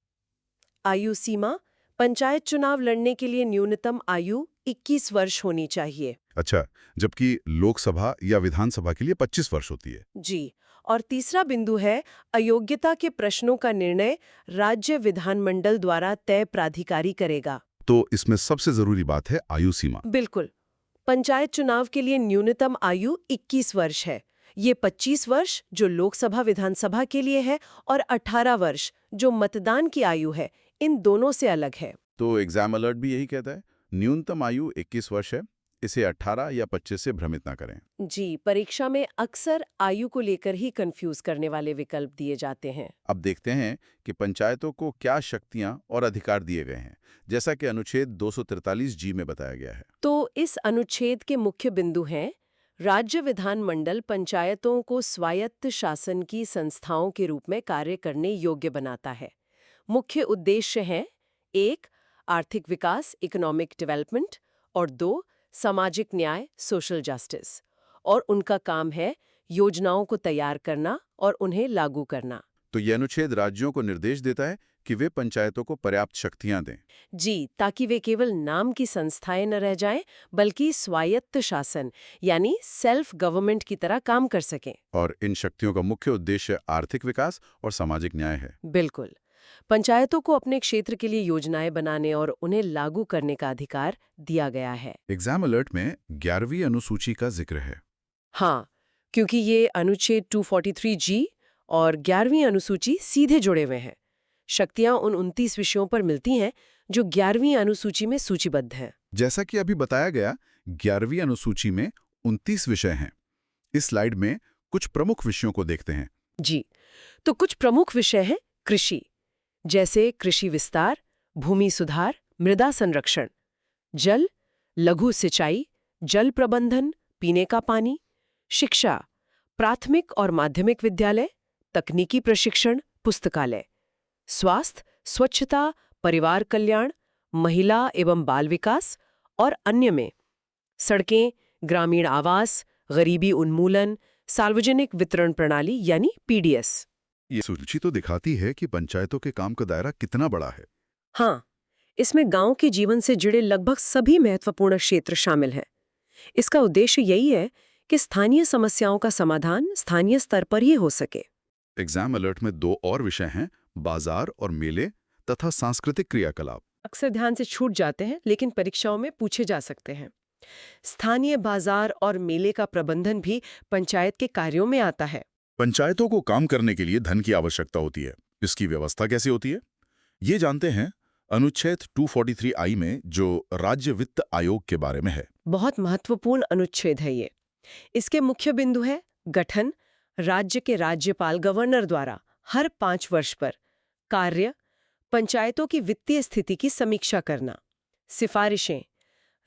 आयु सीमा, पंचायत चुनाव लड़ने के लिए न्यूनतम आयु 21 वर्ष होनी चाहिए। अच्छा, जबकि लोकसभा या विधानसभा के लिए 25 वर्ष होती है। जी, और तीसरा बिंदु है अयोग्यता के प्रश्नों का निर्णय राज्य विधानमंडल द्वारा तय प्राधिकारी करेगा। तो इसमें सबसे जरूरी बात है आयु सीमा। बिल्कुल। पंचायत चुनाव के लिए न्यूनतम आयु 21 वर्ष है। ये 25 वर्ष जो लोकसभा विधानसभा के लिए है और 18 वर्ष जो मतदान की आयु है, इन दोनों से अलग है। तो एग्जाम अलर्ट भी यही कहता है, न्यूनतम आयु 21 वर्ष है, इसे 18 या 25 से भ्रमित ना करें। जी, परीक्षा में अक्सर आयु को लेकर ही कंफ्यूज करने वाले विकल्प दिए जाते हैं। अब देखते हैं कि पंचायतों को क्या शक्तियां और अधिकार दिए गए हैं, जैसा कि अनुच्छेद 243G में बताया गया है। तो इस अनुच्छेद के मुख्य बिंदु हैं, राज्य विधानमंडल पंचायतों को स्वायत्त शासन की संस्थाओं के रूप में कार्य करने योग्य बनाता है। मुख्य उद्देश्य हैं 1. आर्थिक विकास इकोनॉमिक डेवलपमेंट और 2. सामाजिक न्याय सोशल जस्टिस। और उनका काम है योजनाओं को तैयार करना और उन्हें लागू करना। तो यह अनुच्छेद राज्यों को निर्देश देता है कि वे पंचायतों को पर्याप्त शक्तियां दें। जी, ताकि वे केवल नाम की संस्थाएं न रह जाएं, बल्कि स्वायत्त शासन यानी सेल्फ गवर्नमेंट की तरह काम कर सकें। और इन शक्तियों का मुख्य उद्देश्य आर्थिक विकास और सामाजिक न्याय है। बिल्कुल। पंचायतों को अपने क्षेत्र के लिए योजनाएं बनाने और उन्हें लागू करने का अधिकार दिया गया है। एग्जाम अलर्ट में 11वीं अनुसूची का जिक्र है। हाँ, क्योंकि ये अनुच्छेद 243G और 11वीं अनुसूची सीधे जुड़े हुए हैं। शक्तियां उन 29 विषयों पर मिलती हैं जो 11वीं अनुसूची में सूचीबद्ध हैं। जैसा कि अभी बताया गया, 11वीं अनुसूची में 29 विषय हैं। इस स्लाइड में कुछ प्रमुख विषयों को देखते हैं। जी, तो कुछ प्रमुख विषय हैं कृषि, जैसे कृषि विस्तार, भूमि सुधार, मृदा संरक्षण, जल, लघु सिंचाई, जल प्रबंधन, पीने का पानी, शिक्षा, प्राथमिक और माध्यमिक विद्यालय, तकनीकी प्रशिक्षण, पुस्तकालय, स्वास्थ्य, स्वच्छता, परिवार कल्याण, महिला एवं बाल विकास और अन्य में सड़कें, ग्रामीण आवास, गरीबी उन्मूलन, सार्वजनिक वितरण प्रणाली यानी PDS। ये सूची तो दिखाती है कि पंचायतों के काम का दायरा कितना बड़ा है। हाँ, इसमें गांव के जीवन से जुड़े लगभग सभी महत्वपूर्ण क्षेत्र शामिल हैं। इसका उद्देश्य यही है कि स्थानीय समस्याओं का समाधान स्थानीय स्तर पर ही हो सके। एग्जाम अलर्ट में 2 और विषय हैं, बाजार और मेले तथा सांस्कृतिक क्रियाकलाप। अक्सर ध्यान से छूट जाते हैं, लेकिन परीक्षाओं में पूछे जा सकते हैं। स्थानीय बाजार और मेले का प्रबंधन भी पंचायत के कार्यों में आता है। पंचायतों को काम करने के लिए धन की आवश्यकता होती है। इसकी व्यवस्था कैसे होती है, ये जानते हैं अनुच्छेद 243I में, जो राज्य वित्त आयोग के बारे में है। बहुत महत्वपूर्ण अनुच्छेद है ये। इसके मुख्य बिंदु है गठन, राज्य के राज्यपाल गवर्नर द्वारा हर 5 वर्ष पर कार्य, पंचायतों की वित्तीय स्थिति की समीक्षा करना, सिफारिशें,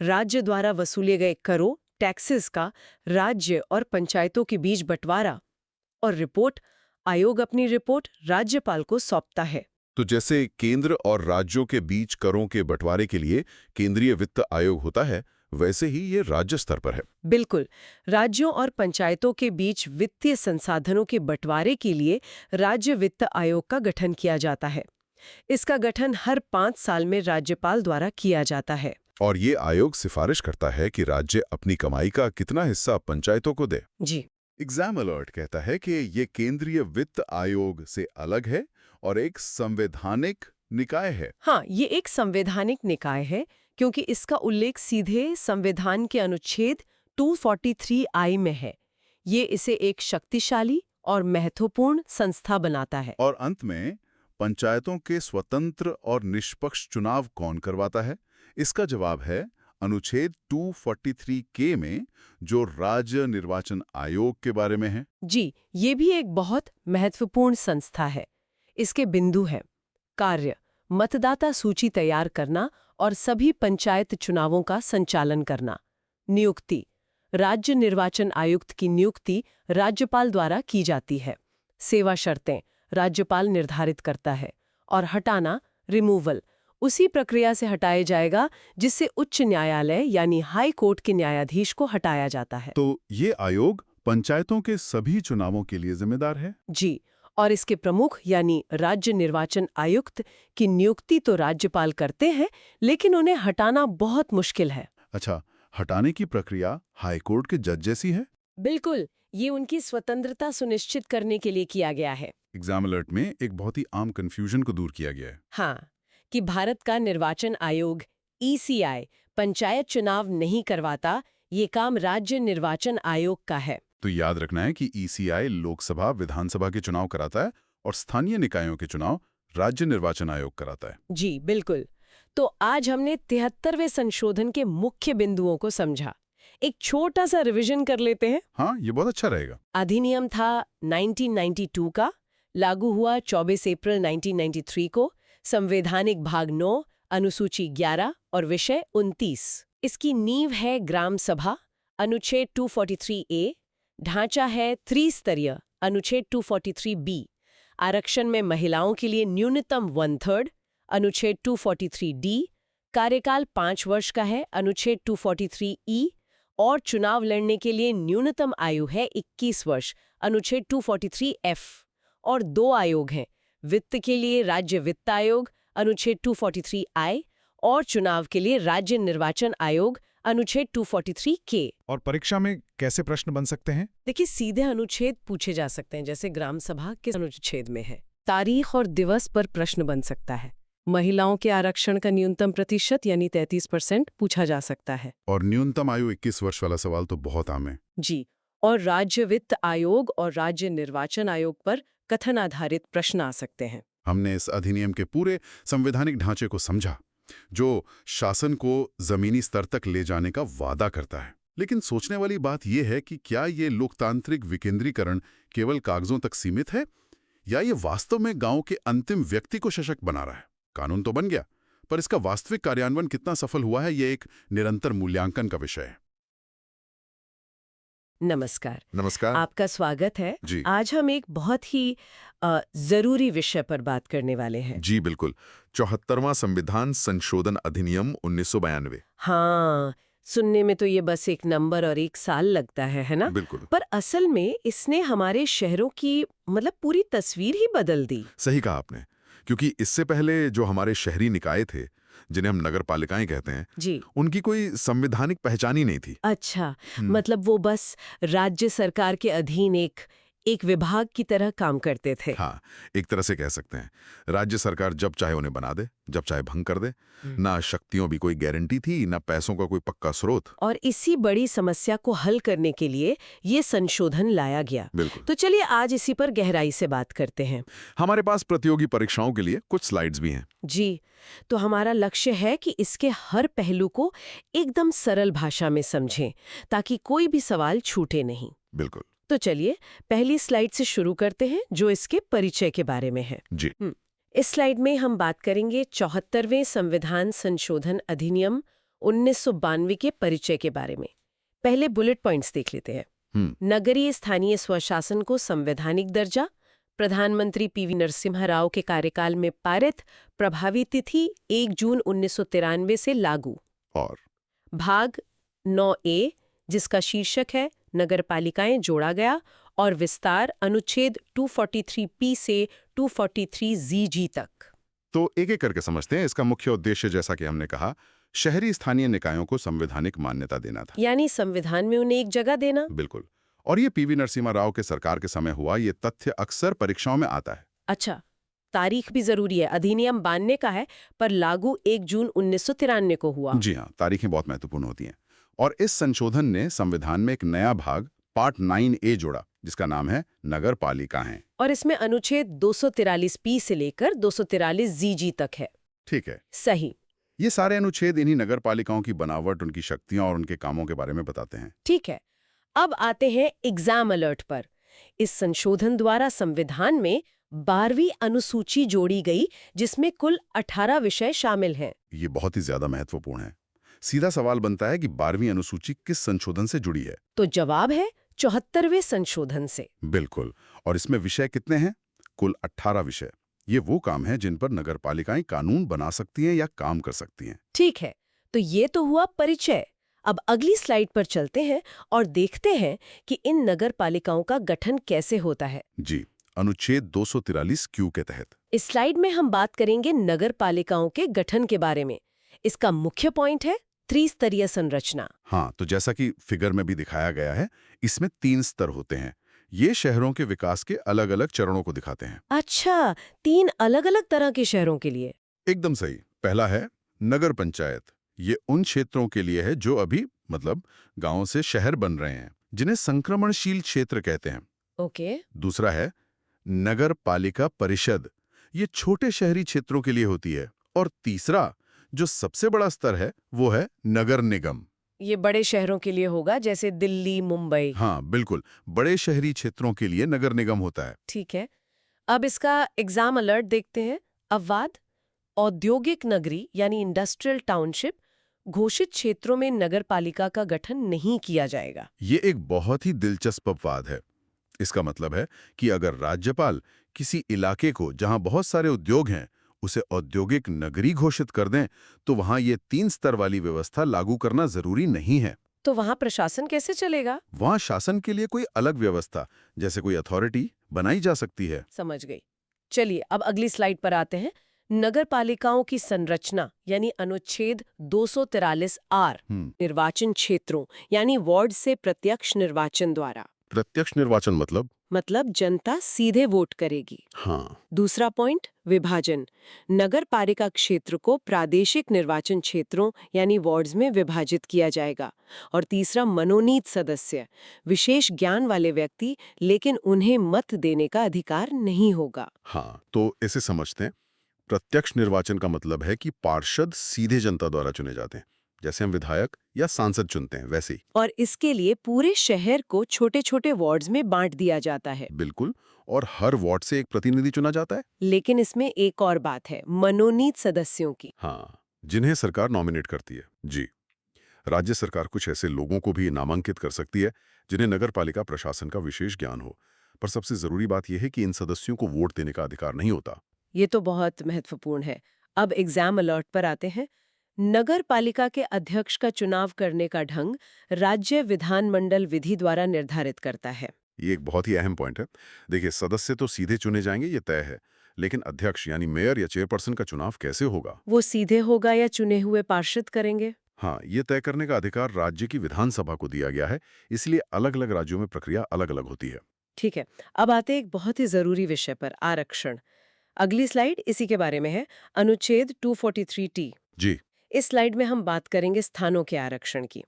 राज्य द्वारा वसूले गए करों टैक्सेस का राज्य और पंचायतों के बीच बंटवारा, और रिपोर्ट, आयोग अपनी रिपोर्ट राज्यपाल को सौंपता है। तो जैसे केंद्र और राज्यों के बीच करों के बंटवारे के लिए केंद्रीय वित्त आयोग होता है, वैसे ही ये राज्य स्तर पर है। बिल्कुल। राज्यों और पंचायतों के बीच वित्तीय संसाधनों के बंटवारे के लिए राज्य वित्त आयोग का गठन किया जाता है। इसका गठन हर 5 साल में राज्यपाल द्वारा किया जाता है। और ये आयोग सिफारिश करता है कि राज्य अपनी कमाई का कितना हिस्सा पंचायतों को दे। जी, एग्जाम अलर्ट कहता है कि ये केंद्रीय वित्त आयोग से अलग है और एक संवैधानिक निकाय है। हाँ, ये एक संवैधानिक निकाय है क्योंकि इसका उल्लेख सीधे संविधान के अनुच्छेद 243I में है। ये इसे एक शक्तिशाली और महत्वपूर्ण संस्था बनाता है। और अंत में पंचायतों के स्वतंत्र और निष्पक्ष चुनाव कौन करवाता है? इसका जवाब है अनुच्छेद 243K में, जो राज्य निर्वाचन आयोग के बारे में है। जी, ये भी एक बहुत महत्वपूर्ण संस्था है। इसके बिंदु हैं कार्य, मतदाता सूची तैयार करना और सभी पंचायत चुनावों का संचालन करना, नियुक्ति, राज्य निर्वाचन आयुक्त की नियुक्ति राज्यपाल द्वारा की जाती है, सेवा शर्तें राज्यपाल निर्धारित करता है, और हटाना रिमूवल उसी प्रक्रिया से हटाया जाएगा जिससे उच्च न्यायालय यानी हाई कोर्ट के न्यायाधीश को हटाया जाता है। तो ये आयोग पंचायतों के सभी चुनावों के लिए जिम्मेदार है? जी, और इसके प्रमुख यानी राज्य निर्वाचन आयुक्त की नियुक्ति तो राज्यपाल करते हैं, लेकिन उन्हें हटाना बहुत मुश्किल है। अच्छा, हटाने की प्रक्रिया हाईकोर्ट के जज जैसी है? बिल्कुल, ये उनकी स्वतंत्रता सुनिश्चित करने के लिए किया गया है। एग्जाम अलर्ट में एक बहुत ही आम कंफ्यूजन को दूर किया गया है। हाँ, कि भारत का निर्वाचन आयोग ECI पंचायत चुनाव नहीं करवाता, ये काम राज्य निर्वाचन आयोग का है। तो याद रखना है कि ECI लोकसभा विधानसभा के चुनाव कराता है और स्थानीय निकायों के चुनाव राज्य निर्वाचन आयोग कराता है। जी बिल्कुल। तो आज हमने 73वें संशोधन के मुख्य बिंदुओं को समझा। एक छोटा सा रिवीजन कर लेते हैं। हाँ, ये बहुत अच्छा रहेगा। अधिनियम था 1992 का, लागू हुआ 24 अप्रैल 1993 को, संवैधानिक भाग 9, अनुसूची 11 और विषय 29। इसकी नींव है ग्राम सभा, अनुच्छेद 243A, ढांचा है त्रिस्तरीय, अनुच्छेद 243B, आरक्षण में महिलाओं के लिए न्यूनतम 1/3, अनुच्छेद 243D, कार्यकाल 5 वर्ष का है, अनुच्छेद 243E, और चुनाव लड़ने के लिए न्यूनतम आयु है 21 वर्ष, अनुच्छेद 243F, और 2 आयोग हैं, वित्त के लिए राज्य वित्त आयोग, अनुच्छेद 243I, और चुनाव के लिए राज्य निर्वाचन आयोग, अनुच्छेद 243K। और परीक्षा में कैसे प्रश्न बन सकते हैं? देखिए, सीधे अनुच्छेद पूछे जा सकते हैं, जैसे ग्राम सभा किस अनुच्छेद में है। तारीख और दिवस पर प्रश्न बन सकता है। महिलाओं के आरक्षण का न्यूनतम प्रतिशत यानी 33% पूछा जा सकता है। और न्यूनतम आयु 21 वर्ष वाला सवाल तो बहुत आम है। जी, और राज्य वित्त आयोग और राज्य निर्वाचन आयोग पर कथन आधारित प्रश्न आ सकते हैं। हमने इस अधिनियम के पूरे संवैधानिक ढांचे को समझा, जो शासन को जमीनी स्तर तक ले जाने का वादा करता है। लेकिन सोचने वाली बात यह है कि क्या ये लोकतांत्रिक विकेंद्रीकरण केवल कागजों तक सीमित है, या ये वास्तव में गांव के अंतिम व्यक्ति को सशक्त बना रहा है? कानून तो बन गया, पर इसका वास्तविक कार्यान्वयन कितना सफल हुआ है, ये एक निरंतर मूल्यांकन का विषय है। नमस्कार। नमस्कार। आपका स्वागत है जी। आज हम एक बहुत ही जरूरी विषय पर बात करने वाले हैं। जी बिल्कुल, 74वां संविधान संशोधन अधिनियम 1992। हाँ, सुनने में तो ये बस एक नंबर और एक साल लगता है ना? बिल्कुल पर असल में इसने हमारे शहरों की मतलब पूरी तस्वीर ही बदल दी। सही कहा आपने, क्योंकि इससे पहले जो हमारे शहरी निकाय थे, जिन्हें हम नगर पालिकाएं कहते हैं, जी, उनकी कोई संवैधानिक पहचान ही नहीं थी। अच्छा, मतलब वो बस राज्य सरकार के अधीन एक विभाग की तरह काम करते थे। हाँ, एक तरह से कह सकते हैं, राज्य सरकार जब चाहे उन्हें बना दे, जब चाहे भंग कर दे। ना शक्तियों भी कोई गारंटी थी, ना पैसों का कोई पक्का स्रोत। और इसी बड़ी समस्या को हल करने के लिए ये संशोधन लाया गया। बिल्कुल। तो चलिए आज इसी पर गहराई से बात करते हैं। हमारे पास प्रतियोगी परीक्षाओं के लिए कुछ स्लाइड्स भी हैं। जी, तो हमारा लक्ष्य है कि इसके हर पहलू को एकदम सरल भाषा में समझें, ताकि कोई भी सवाल छूटे नहीं। बिल्कुल। तो चलिए पहली स्लाइड से शुरू करते हैं, जो इसके परिचय के बारे में है। जी। इस स्लाइड में हम बात करेंगे 74वें संविधान संशोधन अधिनियम 1992 के परिचय के बारे में। पहले बुलेट पॉइंट्स देख लेते हैं। नगरीय स्थानीय स्वशासन को संवैधानिक दर्जा, प्रधानमंत्री PV नरसिम्हा राव के कार्यकाल में पारित, प्रभावी तिथि 1 जून 1993 से लागू। और भाग 9A, जिसका शीर्षक है नगरपालिकाएं, जोड़ा गया, और विस्तार अनुच्छेद 243P से 243ZG तक। तो एक एक करके समझते हैं। इसका मुख्य उद्देश्य, जैसा कि हमने कहा, शहरी स्थानीय निकायों को संवैधानिक मान्यता देना था। यानी संविधान में उन्हें एक जगह देना। बिल्कुल। और ये PV नरसिम्हा राव के सरकार के समय हुआ। ये तथ्य अक्सर परीक्षाओं में आता है। अच्छा, तारीख भी जरूरी है। अधिनियम 92 का है, पर लागू 1 जून 1993 को हुआ। जी हाँ, तारीखें बहुत महत्वपूर्ण होती हैं। और इस संशोधन ने संविधान में एक नया भाग पार्ट 9A जोड़ा, जिसका नाम है नगर पालिकाएं। और इसमें अनुच्छेद 243P से लेकर 243ZG तक है। ठीक है, सही। ये सारे अनुच्छेद इन्हीं नगर पालिकाओं की बनावट, उनकी शक्तियां और उनके कामों के बारे में बताते हैं। ठीक है, अब आते हैं एग्जाम अलर्ट पर। इस संशोधन द्वारा संविधान में 12वीं अनुसूची जोड़ी गई, जिसमें कुल 18 विषय शामिल हैं। ये बहुत ही ज्यादा महत्वपूर्ण है। सीधा सवाल बनता है कि 12वीं अनुसूची किस संशोधन से जुड़ी है? तो जवाब है 74वें संशोधन से। बिल्कुल। और इसमें विषय कितने हैं? कुल 18 विषय। ये वो काम है जिन पर नगरपालिकाएं कानून बना सकती हैं या काम कर सकती हैं। ठीक है, तो ये तो हुआ परिचय। अब अगली स्लाइड पर चलते हैं और देखते हैं कि इन नगर पालिकाओं का गठन कैसे होता है। जी, अनुच्छेद 243 क्यू के तहत। इस स्लाइड में हम बात करेंगे नगर पालिकाओं के गठन के बारे में। इसका मुख्य पॉइंट है त्रिस्तरीय संरचना। हाँ, तो जैसा कि फिगर में भी दिखाया गया है, इसमें 3 स्तर होते हैं। ये शहरों के विकास के अलग-अलग चरणों को दिखाते हैं। अच्छा, 3 अलग-अलग तरह के शहरों के लिए। एकदम सही। पहला है नगर पंचायत। ये उन क्षेत्रों के लिए है जो अभी मतलब गांवों से शहर बन रहे हैं, जिन्हें संक्रमणशील क्षेत्र कहते हैं। ओके। दूसरा है नगर पालिका परिषद। ये छोटे शहरी क्षेत्रों के लिए होती है। और तीसरा, जो सबसे बड़ा स्तर है, वो है नगर निगम। ये बड़े शहरों के लिए होगा, जैसे दिल्ली, मुंबई। हाँ, बिल्कुल। बड़े शहरी क्षेत्रों के लिए नगर निगम होता है। ठीक है। अब इसका एग्जाम अलर्ट देखते हैं। अपवाद: औद्योगिक नगरी यानी इंडस्ट्रियल टाउनशिप, घोषित क्षेत्रों में नगर पालिका का गठन नहीं किया जाएगा। ये एक बहुत ही दिलचस्प अपवाद है। इसका मतलब है कि अगर राज्यपाल किसी इलाके को जहां बहुत सारे उद्योग हैं, उसे औद्योगिक नगरी घोषित कर दें, तो वहां ये 3 स्तर वाली व्यवस्था लागू करना जरूरी नहीं है। तो वहां प्रशासन कैसे चलेगा? वहां शासन के लिए कोई अलग व्यवस्था, जैसे कोई अथॉरिटी, बनाई जा सकती है। समझ गई। चलिए अब अगली स्लाइड पर आते हैं। नगर पालिकाओं की संरचना यानी अनुच्छेद 243 आर, निर्वाचन क्षेत्रों यानी वार्ड से प्रत्यक्ष निर्वाचन द्वारा। प्रत्यक्ष निर्वाचन मतलब जनता सीधे वोट करेगी। हाँ, दूसरा पॉइंट, विभाजन। नगर पालिका क्षेत्र को प्रादेशिक निर्वाचन क्षेत्रों यानी वार्ड्स में विभाजित किया जाएगा। और तीसरा, मनोनीत सदस्य, विशेष ज्ञान वाले व्यक्ति, लेकिन उन्हें मत देने का अधिकार नहीं होगा। हाँ, तो इसे समझते हैं। प्रत्यक्ष निर्वाचन का मतलब है कि पार्षद सीधे जनता द्वारा चुने जाते हैं, जैसे हम विधायक या सांसद चुनते हैं, वैसे ही। और इसके लिए पूरे शहर को छोटे छोटे वार्ड्स में बांट दिया जाता है। बिल्कुल। और हर वार्ड से एक प्रतिनिधि चुना जाता है। लेकिन इसमें एक और बात है, मनोनीत सदस्यों की। हाँ, जिन्हें सरकार नॉमिनेट करती है। जी, राज्य सरकार कुछ ऐसे लोगों को भी नामांकित कर सकती है जिन्हें नगर पालिका प्रशासन का विशेष ज्ञान हो। पर सबसे जरूरी बात यह है कि इन सदस्यों को वोट देने का अधिकार नहीं होता। ये तो बहुत महत्वपूर्ण है। अब एग्जाम अलर्ट पर आते हैं। नगर पालिका के अध्यक्ष का चुनाव करने का ढंग राज्य विधानमंडल विधि द्वारा निर्धारित करता है। ये एक बहुत ही अहम पॉइंट है। देखिए, सदस्य तो सीधे चुने जाएंगे, ये तय है। लेकिन अध्यक्ष यानी मेयर या चेयरपर्सन का चुनाव कैसे होगा? वो सीधे होगा या चुने हुए पार्षद करेंगे? हाँ, ये तय करने का अधिकार राज्य की विधानसभा को दिया गया है। इसलिए अलग अलग राज्यों में प्रक्रिया अलग अलग होती है। ठीक है, अब आते हैं एक बहुत ही जरूरी विषय पर, आरक्षण। अगली स्लाइड इसी के बारे में है, अनुच्छेद 243T। जी, इस स्लाइड में हम बात करेंगे स्थानों के आरक्षण की।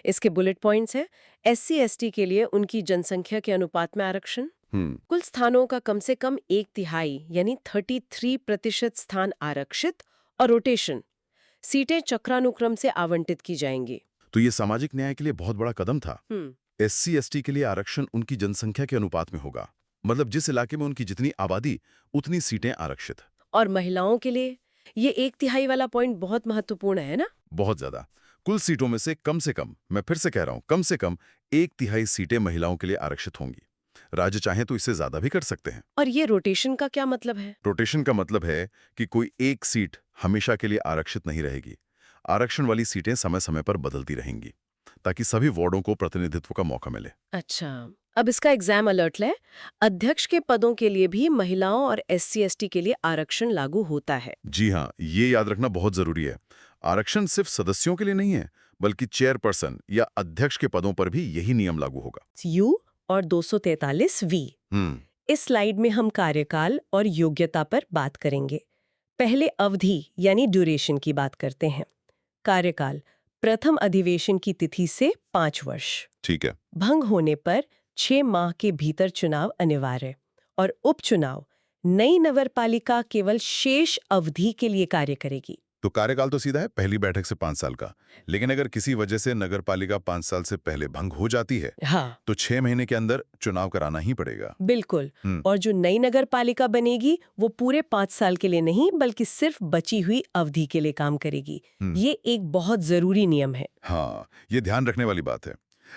इसके बुलेट पॉइंट्स हैं: SC/ST के लिए उनकी जनसंख्या के अनुपात में आरक्षण, कुल स्थानों का कम से कम 1/3 यानी 33% स्थान आरक्षित, और रोटेशन, सीटें चक्रानुक्रम से आवंटित की जाएंगी। तो ये सामाजिक न्याय के लिए बहुत बड़ा कदम था। SC/ST के लिए आरक्षण उनकी जनसंख्या के अनुपात में होगा। मतलब जिस इलाके में उनकी जितनी आबादी, उतनी सीटें आरक्षित। और महिलाओं के लिए ये 1/3 वाला पॉइंट बहुत महत्वपूर्ण है ना? बहुत ज्यादा। कुल सीटों में से कम, मैं फिर से कह रहा हूं, कम से कम 1/3 सीटें महिलाओं के लिए आरक्षित होंगी। राज्य चाहे तो इससे ज्यादा भी कर सकते हैं। और ये रोटेशन का क्या मतलब है? रोटेशन का मतलब है कि कोई एक सीट हमेशा के लिए आरक्षित नहीं रहेगी। आरक्षण वाली सीटें समय समय पर बदलती रहेंगी, ताकि सभी वार्डों को प्रतिनिधित्व का मौका मिले। अच्छा, अब इसका एग्जाम अलर्ट ले। अध्यक्ष के पदों के लिए भी महिलाओं और SC/ST के लिए आरक्षण लागू होता है। जी हाँ, ये याद रखना बहुत जरूरी है। आरक्षण सिर्फ सदस्यों के लिए नहीं है, बल्कि चेयरपर्सन या अध्यक्ष के पदों पर भी यही नियम लागू होगा। U और 243V। इस स्लाइड में हम कार्यकाल और योग्यता पर बात करेंगे। पहले अवधि यानी ड्यूरेशन की बात करते हैं। कार्यकाल: प्रथम अधिवेशन की तिथि से 5 वर्ष। ठीक है। भंग होने पर 6 माह के भीतर चुनाव अनिवार्य। और उपचुनाव: नई नगरपालिका केवल शेष अवधि के लिए कार्य करेगी। तो कार्यकाल तो सीधा है, पहली बैठक से 5 साल का। लेकिन अगर किसी वजह से नगरपालिका 5 साल से पहले भंग हो जाती है, हाँ, तो 6 महीने के अंदर चुनाव कराना ही पड़ेगा। बिल्कुल। और जो नई नगरपालिका बनेगी वो पूरे 5 साल के लिए नहीं, बल्कि सिर्फ बची हुई अवधि के लिए काम करेगी। ये एक बहुत जरूरी नियम है। हाँ, ये ध्यान रखने वाली बात है।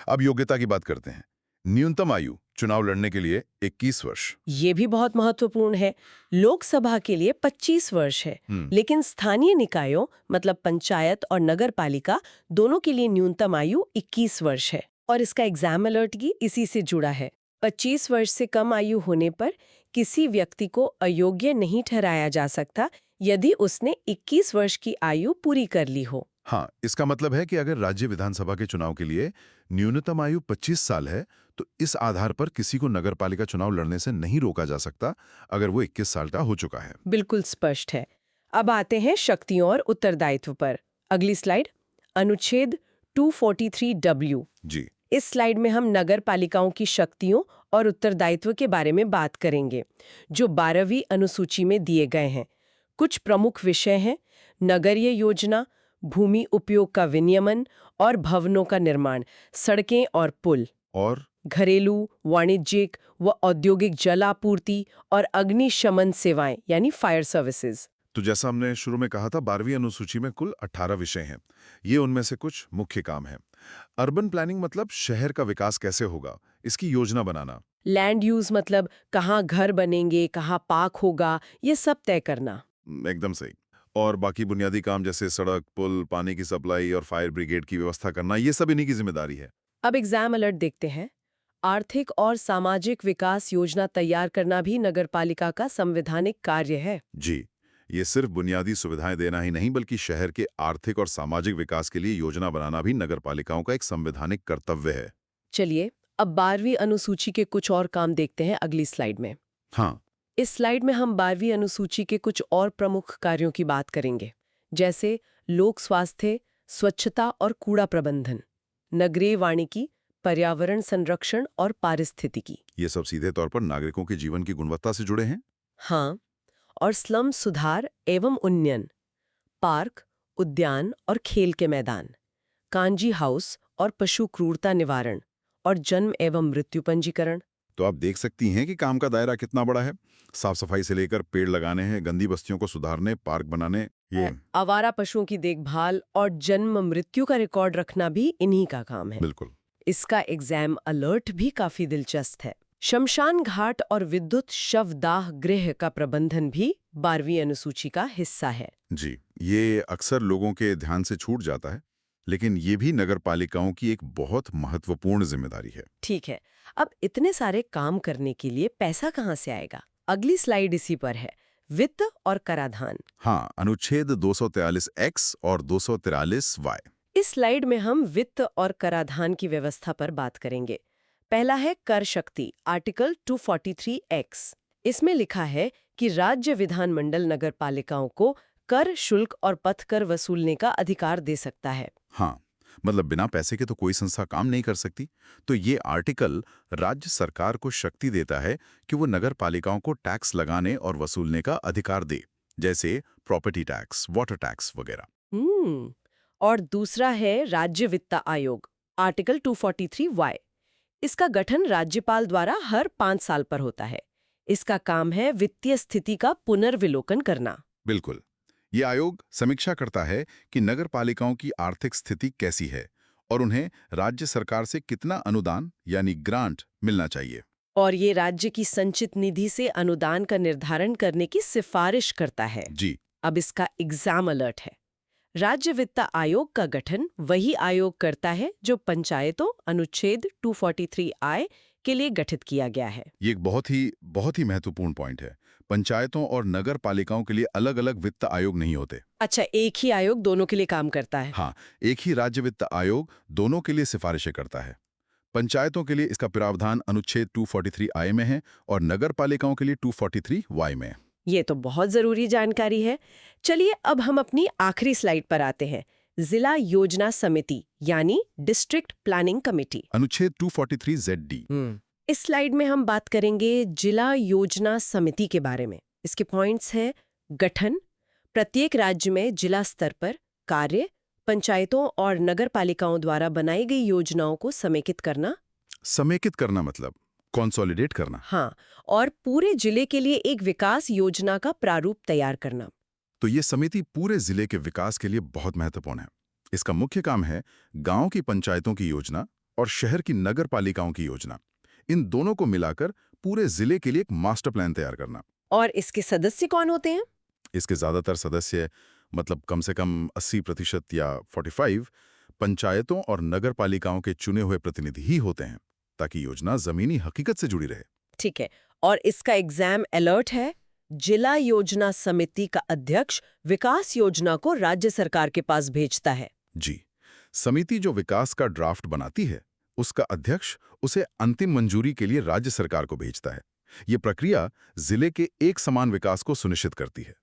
अब योग्यता की बात करते हैं। न्यूनतम आयु चुनाव लड़ने के लिए 21 वर्ष। ये भी बहुत महत्वपूर्ण है। लोकसभा के लिए 25 वर्ष है, लेकिन स्थानीय निकायों मतलब पंचायत और नगर पालिका दोनों के लिए न्यूनतम आयु 21 वर्ष है। और इसका एग्जाम अलर्ट भी इसी से जुड़ा है। 25 वर्ष से कम आयु होने पर किसी व्यक्ति को अयोग्य नहीं ठहराया जा सकता यदि उसने 21 वर्ष की आयु पूरी कर ली हो। हाँ, इसका मतलब है कि अगर राज्य विधानसभा के चुनाव के लिए न्यूनतम आयु 25 साल है तो इस आधार पर किसी को नगरपालिका चुनाव लड़ने से नहीं रोका जा सकता अगर वो 21 साल का हो चुका है। बिल्कुल स्पष्ट है। अब आते हैं शक्तियों और उत्तरदायित्व पर। अगली स्लाइड, अनुच्छेद 243W। जी, इस स्लाइड में हम नगर पालिकाओं की शक्तियों और उत्तरदायित्व के बारे में बात करेंगे, जो 12वीं अनुसूची में दिए गए हैं। कुछ प्रमुख विषय हैं: नगरीय योजना, भूमि उपयोग का विनियमन और भवनों का निर्माण, सड़कें और पुल, और घरेलू, वाणिज्यिक व औद्योगिक जल आपूर्ति और अग्निशमन सेवाएं यानी फायर सर्विसेज। तो जैसा हमने शुरू में कहा था, 12वीं अनुसूची में कुल 18 विषय हैं। ये उनमें से कुछ मुख्य काम हैं। अर्बन प्लानिंग मतलब शहर का विकास कैसे होगा, इसकी योजना बनाना। लैंड यूज मतलब कहाँ घर बनेंगे, कहाँ पार्क होगा, ये सब तय करना। एकदम सही। और बाकी बुनियादी काम जैसे सड़क, पुल, पानी की सप्लाई और फायर ब्रिगेड की व्यवस्था करना, ये सब इन्हीं की जिम्मेदारी है। अब एग्जाम अलर्ट देखते हैं। आर्थिक और सामाजिक विकास योजना तैयार करना भी नगरपालिका का संवैधानिक कार्य है। जी, ये सिर्फ बुनियादी सुविधाएं देना ही नहीं बल्कि शहर के आर्थिक और सामाजिक विकास के लिए योजना बनाना भी नगरपालिकाओं का एक संवैधानिक कर्तव्य है। चलिए अब 12वीं अनुसूची के कुछ और काम देखते हैं अगली स्लाइड में। हाँ, इस स्लाइड में हम 12वीं अनुसूची के कुछ और प्रमुख कार्यों की बात करेंगे, जैसे लोक स्वास्थ्य, स्वच्छता और कूड़ा प्रबंधन, नगरीय वानिकी, पर्यावरण संरक्षण और पारिस्थितिकी। ये सब सीधे तौर पर नागरिकों के जीवन की गुणवत्ता से जुड़े हैं। हाँ, और स्लम सुधार एवं उन्नयन, पार्क, उद्यान और खेल के मैदान, कांजी हाउस और पशु क्रूरता निवारण और जन्म एवं मृत्यु पंजीकरण। तो आप देख सकती हैं कि काम का दायरा कितना बड़ा है। साफ सफाई से लेकर पेड़ लगाने हैं, गंदी बस्तियों को सुधारने, पार्क बनाने, ये आवारा पशुओं की देखभाल और जन्म मृत्यु का रिकॉर्ड रखना भी इन्हीं का काम है। बिल्कुल। इसका एग्जाम अलर्ट भी काफी दिलचस्प है। शमशान घाट और विद्युत शवदाह गृह का प्रबंधन भी 12वीं अनुसूची का हिस्सा है। जी, ये अक्सर लोगों के ध्यान से छूट जाता है, लेकिन ये भी नगरपालिकाओं की एक बहुत महत्वपूर्ण जिम्मेदारी है। ठीक है, अब इतने सारे काम करने के लिए पैसा कहाँ से आएगा? अगली स्लाइड इसी पर है, वित्त और कराधान। हाँ, अनुच्छेद 243X और 243Y। इस स्लाइड में हम वित्त और कराधान की व्यवस्था पर बात करेंगे। पहला है कर शक्ति, आर्टिकल 243X। इसमें लिखा है कि राज्य विधानमंडल नगरपालिकाओं को कर, शुल्क और पथ कर वसूलने का अधिकार दे सकता है। हाँ, मतलब बिना पैसे के तो कोई संस्था काम नहीं कर सकती। तो ये आर्टिकल राज्य सरकार को शक्ति देता है कि वो नगरपालिकाओं को टैक्स लगाने और वसूलने का अधिकार दे, जैसे प्रॉपर्टी टैक्स, वाटर टैक्स वगैरह। और दूसरा है राज्य वित्त आयोग, आर्टिकल 243Y। इसका गठन राज्यपाल द्वारा हर 5 साल पर होता है। इसका काम है वित्तीय स्थिति का पुनर्विलोकन करना। बिल्कुल। ये आयोग समीक्षा करता है कि नगरपालिकाओं की आर्थिक स्थिति कैसी है और उन्हें राज्य सरकार से कितना अनुदान यानी ग्रांट मिलना चाहिए। और ये राज्य की संचित निधि से अनुदान का निर्धारण करने की सिफारिश करता है। जी। अब इसका एग्जाम अलर्ट है। राज्य वित्त आयोग का गठन वही आयोग करता है जो पंचायतों, अनुच्छेद 243I के लिए गठित किया गया है। ये एक बहुत ही महत्वपूर्ण पॉइंट है। पंचायतों और नगर पालिकाओं के लिए अलग अलग वित्त आयोग नहीं होते। अच्छा, एक ही आयोग दोनों के लिए काम करता है? हाँ, एक ही राज्य वित्त आयोग दोनों के लिए सिफारिशें करता है। पंचायतों के लिए इसका प्रावधान अनुच्छेद 243I में है और नगर पालिकाओं के लिए 243Y में। ये तो बहुत जरूरी जानकारी है। चलिए अब हम अपनी आखिरी स्लाइड पर आते हैं, जिला योजना समिति यानी डिस्ट्रिक्ट प्लानिंग कमेटी, अनुच्छेद 243ZD। इस स्लाइड में हम बात करेंगे जिला योजना समिति के बारे में। इसके पॉइंट्स हैं: गठन, प्रत्येक राज्य में जिला स्तर पर कार्य, पंचायतों और नगर पालिकाओं द्वारा बनाई गई योजनाओं को समेकित करना। समेकित करना मतलब कंसोलिडेट करना। हाँ, और पूरे जिले के लिए एक विकास योजना का प्रारूप तैयार करना। तो ये समिति पूरे जिले के विकास के लिए बहुत महत्वपूर्ण है। इसका मुख्य काम है गांव की पंचायतों की योजना और शहर की नगर पालिकाओं की योजना इन दोनों को मिलाकर पूरे जिले के लिए एक मास्टर प्लान तैयार करना। और इसके सदस्य कौन होते हैं? इसके ज्यादातर सदस्य, मतलब कम से कम 80% या 45 पंचायतों और नगर पालिकाओं के चुने हुए प्रतिनिधि ही होते हैं, ताकि योजना जमीनी हकीकत से जुड़ी रहे। ठीक है। और इसका एग्जाम अलर्ट है, जिला योजना समिति का अध्यक्ष विकास योजना को राज्य सरकार के पास भेजता है। जी, समिति जो विकास का ड्राफ्ट बनाती है, उसका अध्यक्ष उसे अंतिम मंजूरी के लिए राज्य सरकार को भेजता है। ये प्रक्रिया जिले के एक समान विकास को सुनिश्चित करती है।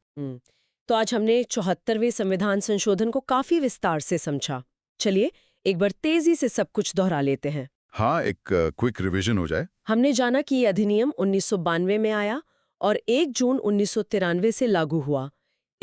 तो आज हमने 74वें संविधान संशोधन को काफी विस्तार से समझा। चलिए एक बार तेजी से सब कुछ दोहरा लेते हैं। हाँ, एक क्विक रिवीजन हो जाए। हमने जाना कि ये अधिनियम 1992 में आया और 1 जून 1993 से लागू हुआ।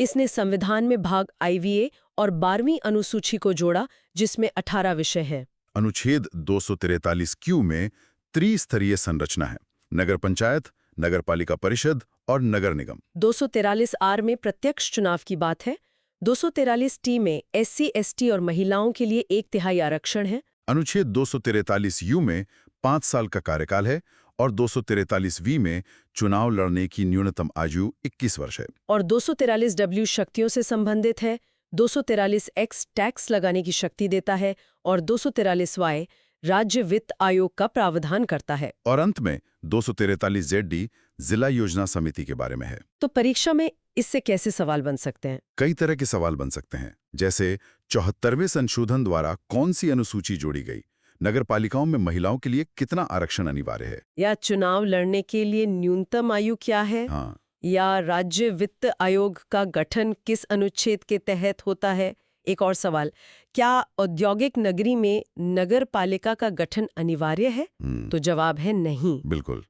इसने संविधान में भाग आईवीए और 12वीं अनुसूची को जोड़ा, जिसमें 18 विषय हैं। अनुच्छेद 243 क्यू में त्रिस्तरीय संरचना है: नगर पंचायत, नगर पालिका परिषद और नगर निगम। 243 आर में प्रत्यक्ष चुनाव की बात है। 243 टी में SC, ST और महिलाओं के लिए 1/3 आरक्षण है। अनुच्छेद 243 यू में 5 साल का कार्यकाल है और 243 वी में चुनाव लड़ने की न्यूनतम आयु 21 वर्ष है। और 243 डब्ल्यू शक्तियों से संबंधित है। 243 एक्स टैक्स लगाने की शक्ति देता है और 243 वाई राज्य वित्त आयोग का प्रावधान करता है। और अंत में 243 ZD जिला योजना समिति के बारे में है। तो परीक्षा में इससे कैसे सवाल बन सकते हैं? कई तरह के सवाल बन सकते हैं, जैसे 74वें संशोधन द्वारा कौन सी अनुसूची जोड़ी गई, नगर पालिकाओं में महिलाओं के लिए कितना आरक्षण अनिवार्य है, या चुनाव लड़ने के लिए न्यूनतम आयु क्या है, हाँ, या राज्य वित्त आयोग का गठन किस अनुच्छेद के तहत होता है। एक और सवाल, क्या औद्योगिक नगरी में नगर पालिका का गठन अनिवार्य है? तो जवाब है नहीं। बिल्कुल।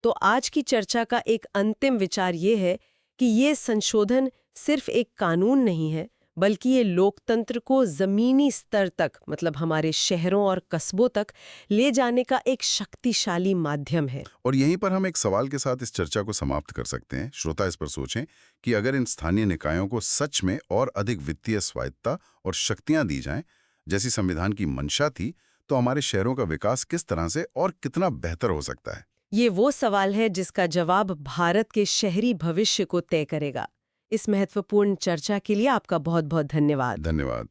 तो आज की चर्चा का एक अंतिम विचार ये है कि ये संशोधन सिर्फ एक कानून नहीं है, बल्कि ये लोकतंत्र को जमीनी स्तर तक, मतलब हमारे शहरों और कस्बों तक ले जाने का एक शक्तिशाली माध्यम है। और यहीं पर हम एक सवाल के साथ इस चर्चा को समाप्त कर सकते हैं। श्रोता इस पर सोचें कि अगर इन स्थानीय निकायों को सच में और अधिक वित्तीय स्वायत्तता और शक्तियां दी जाएं, जैसी संविधान की मंशा थी, तो हमारे शहरों का विकास किस तरह से और कितना बेहतर हो सकता है? ये वो सवाल है जिसका जवाब भारत के शहरी भविष्य को तय करेगा। इस महत्वपूर्ण चर्चा के लिए आपका बहुत बहुत धन्यवाद। धन्यवाद।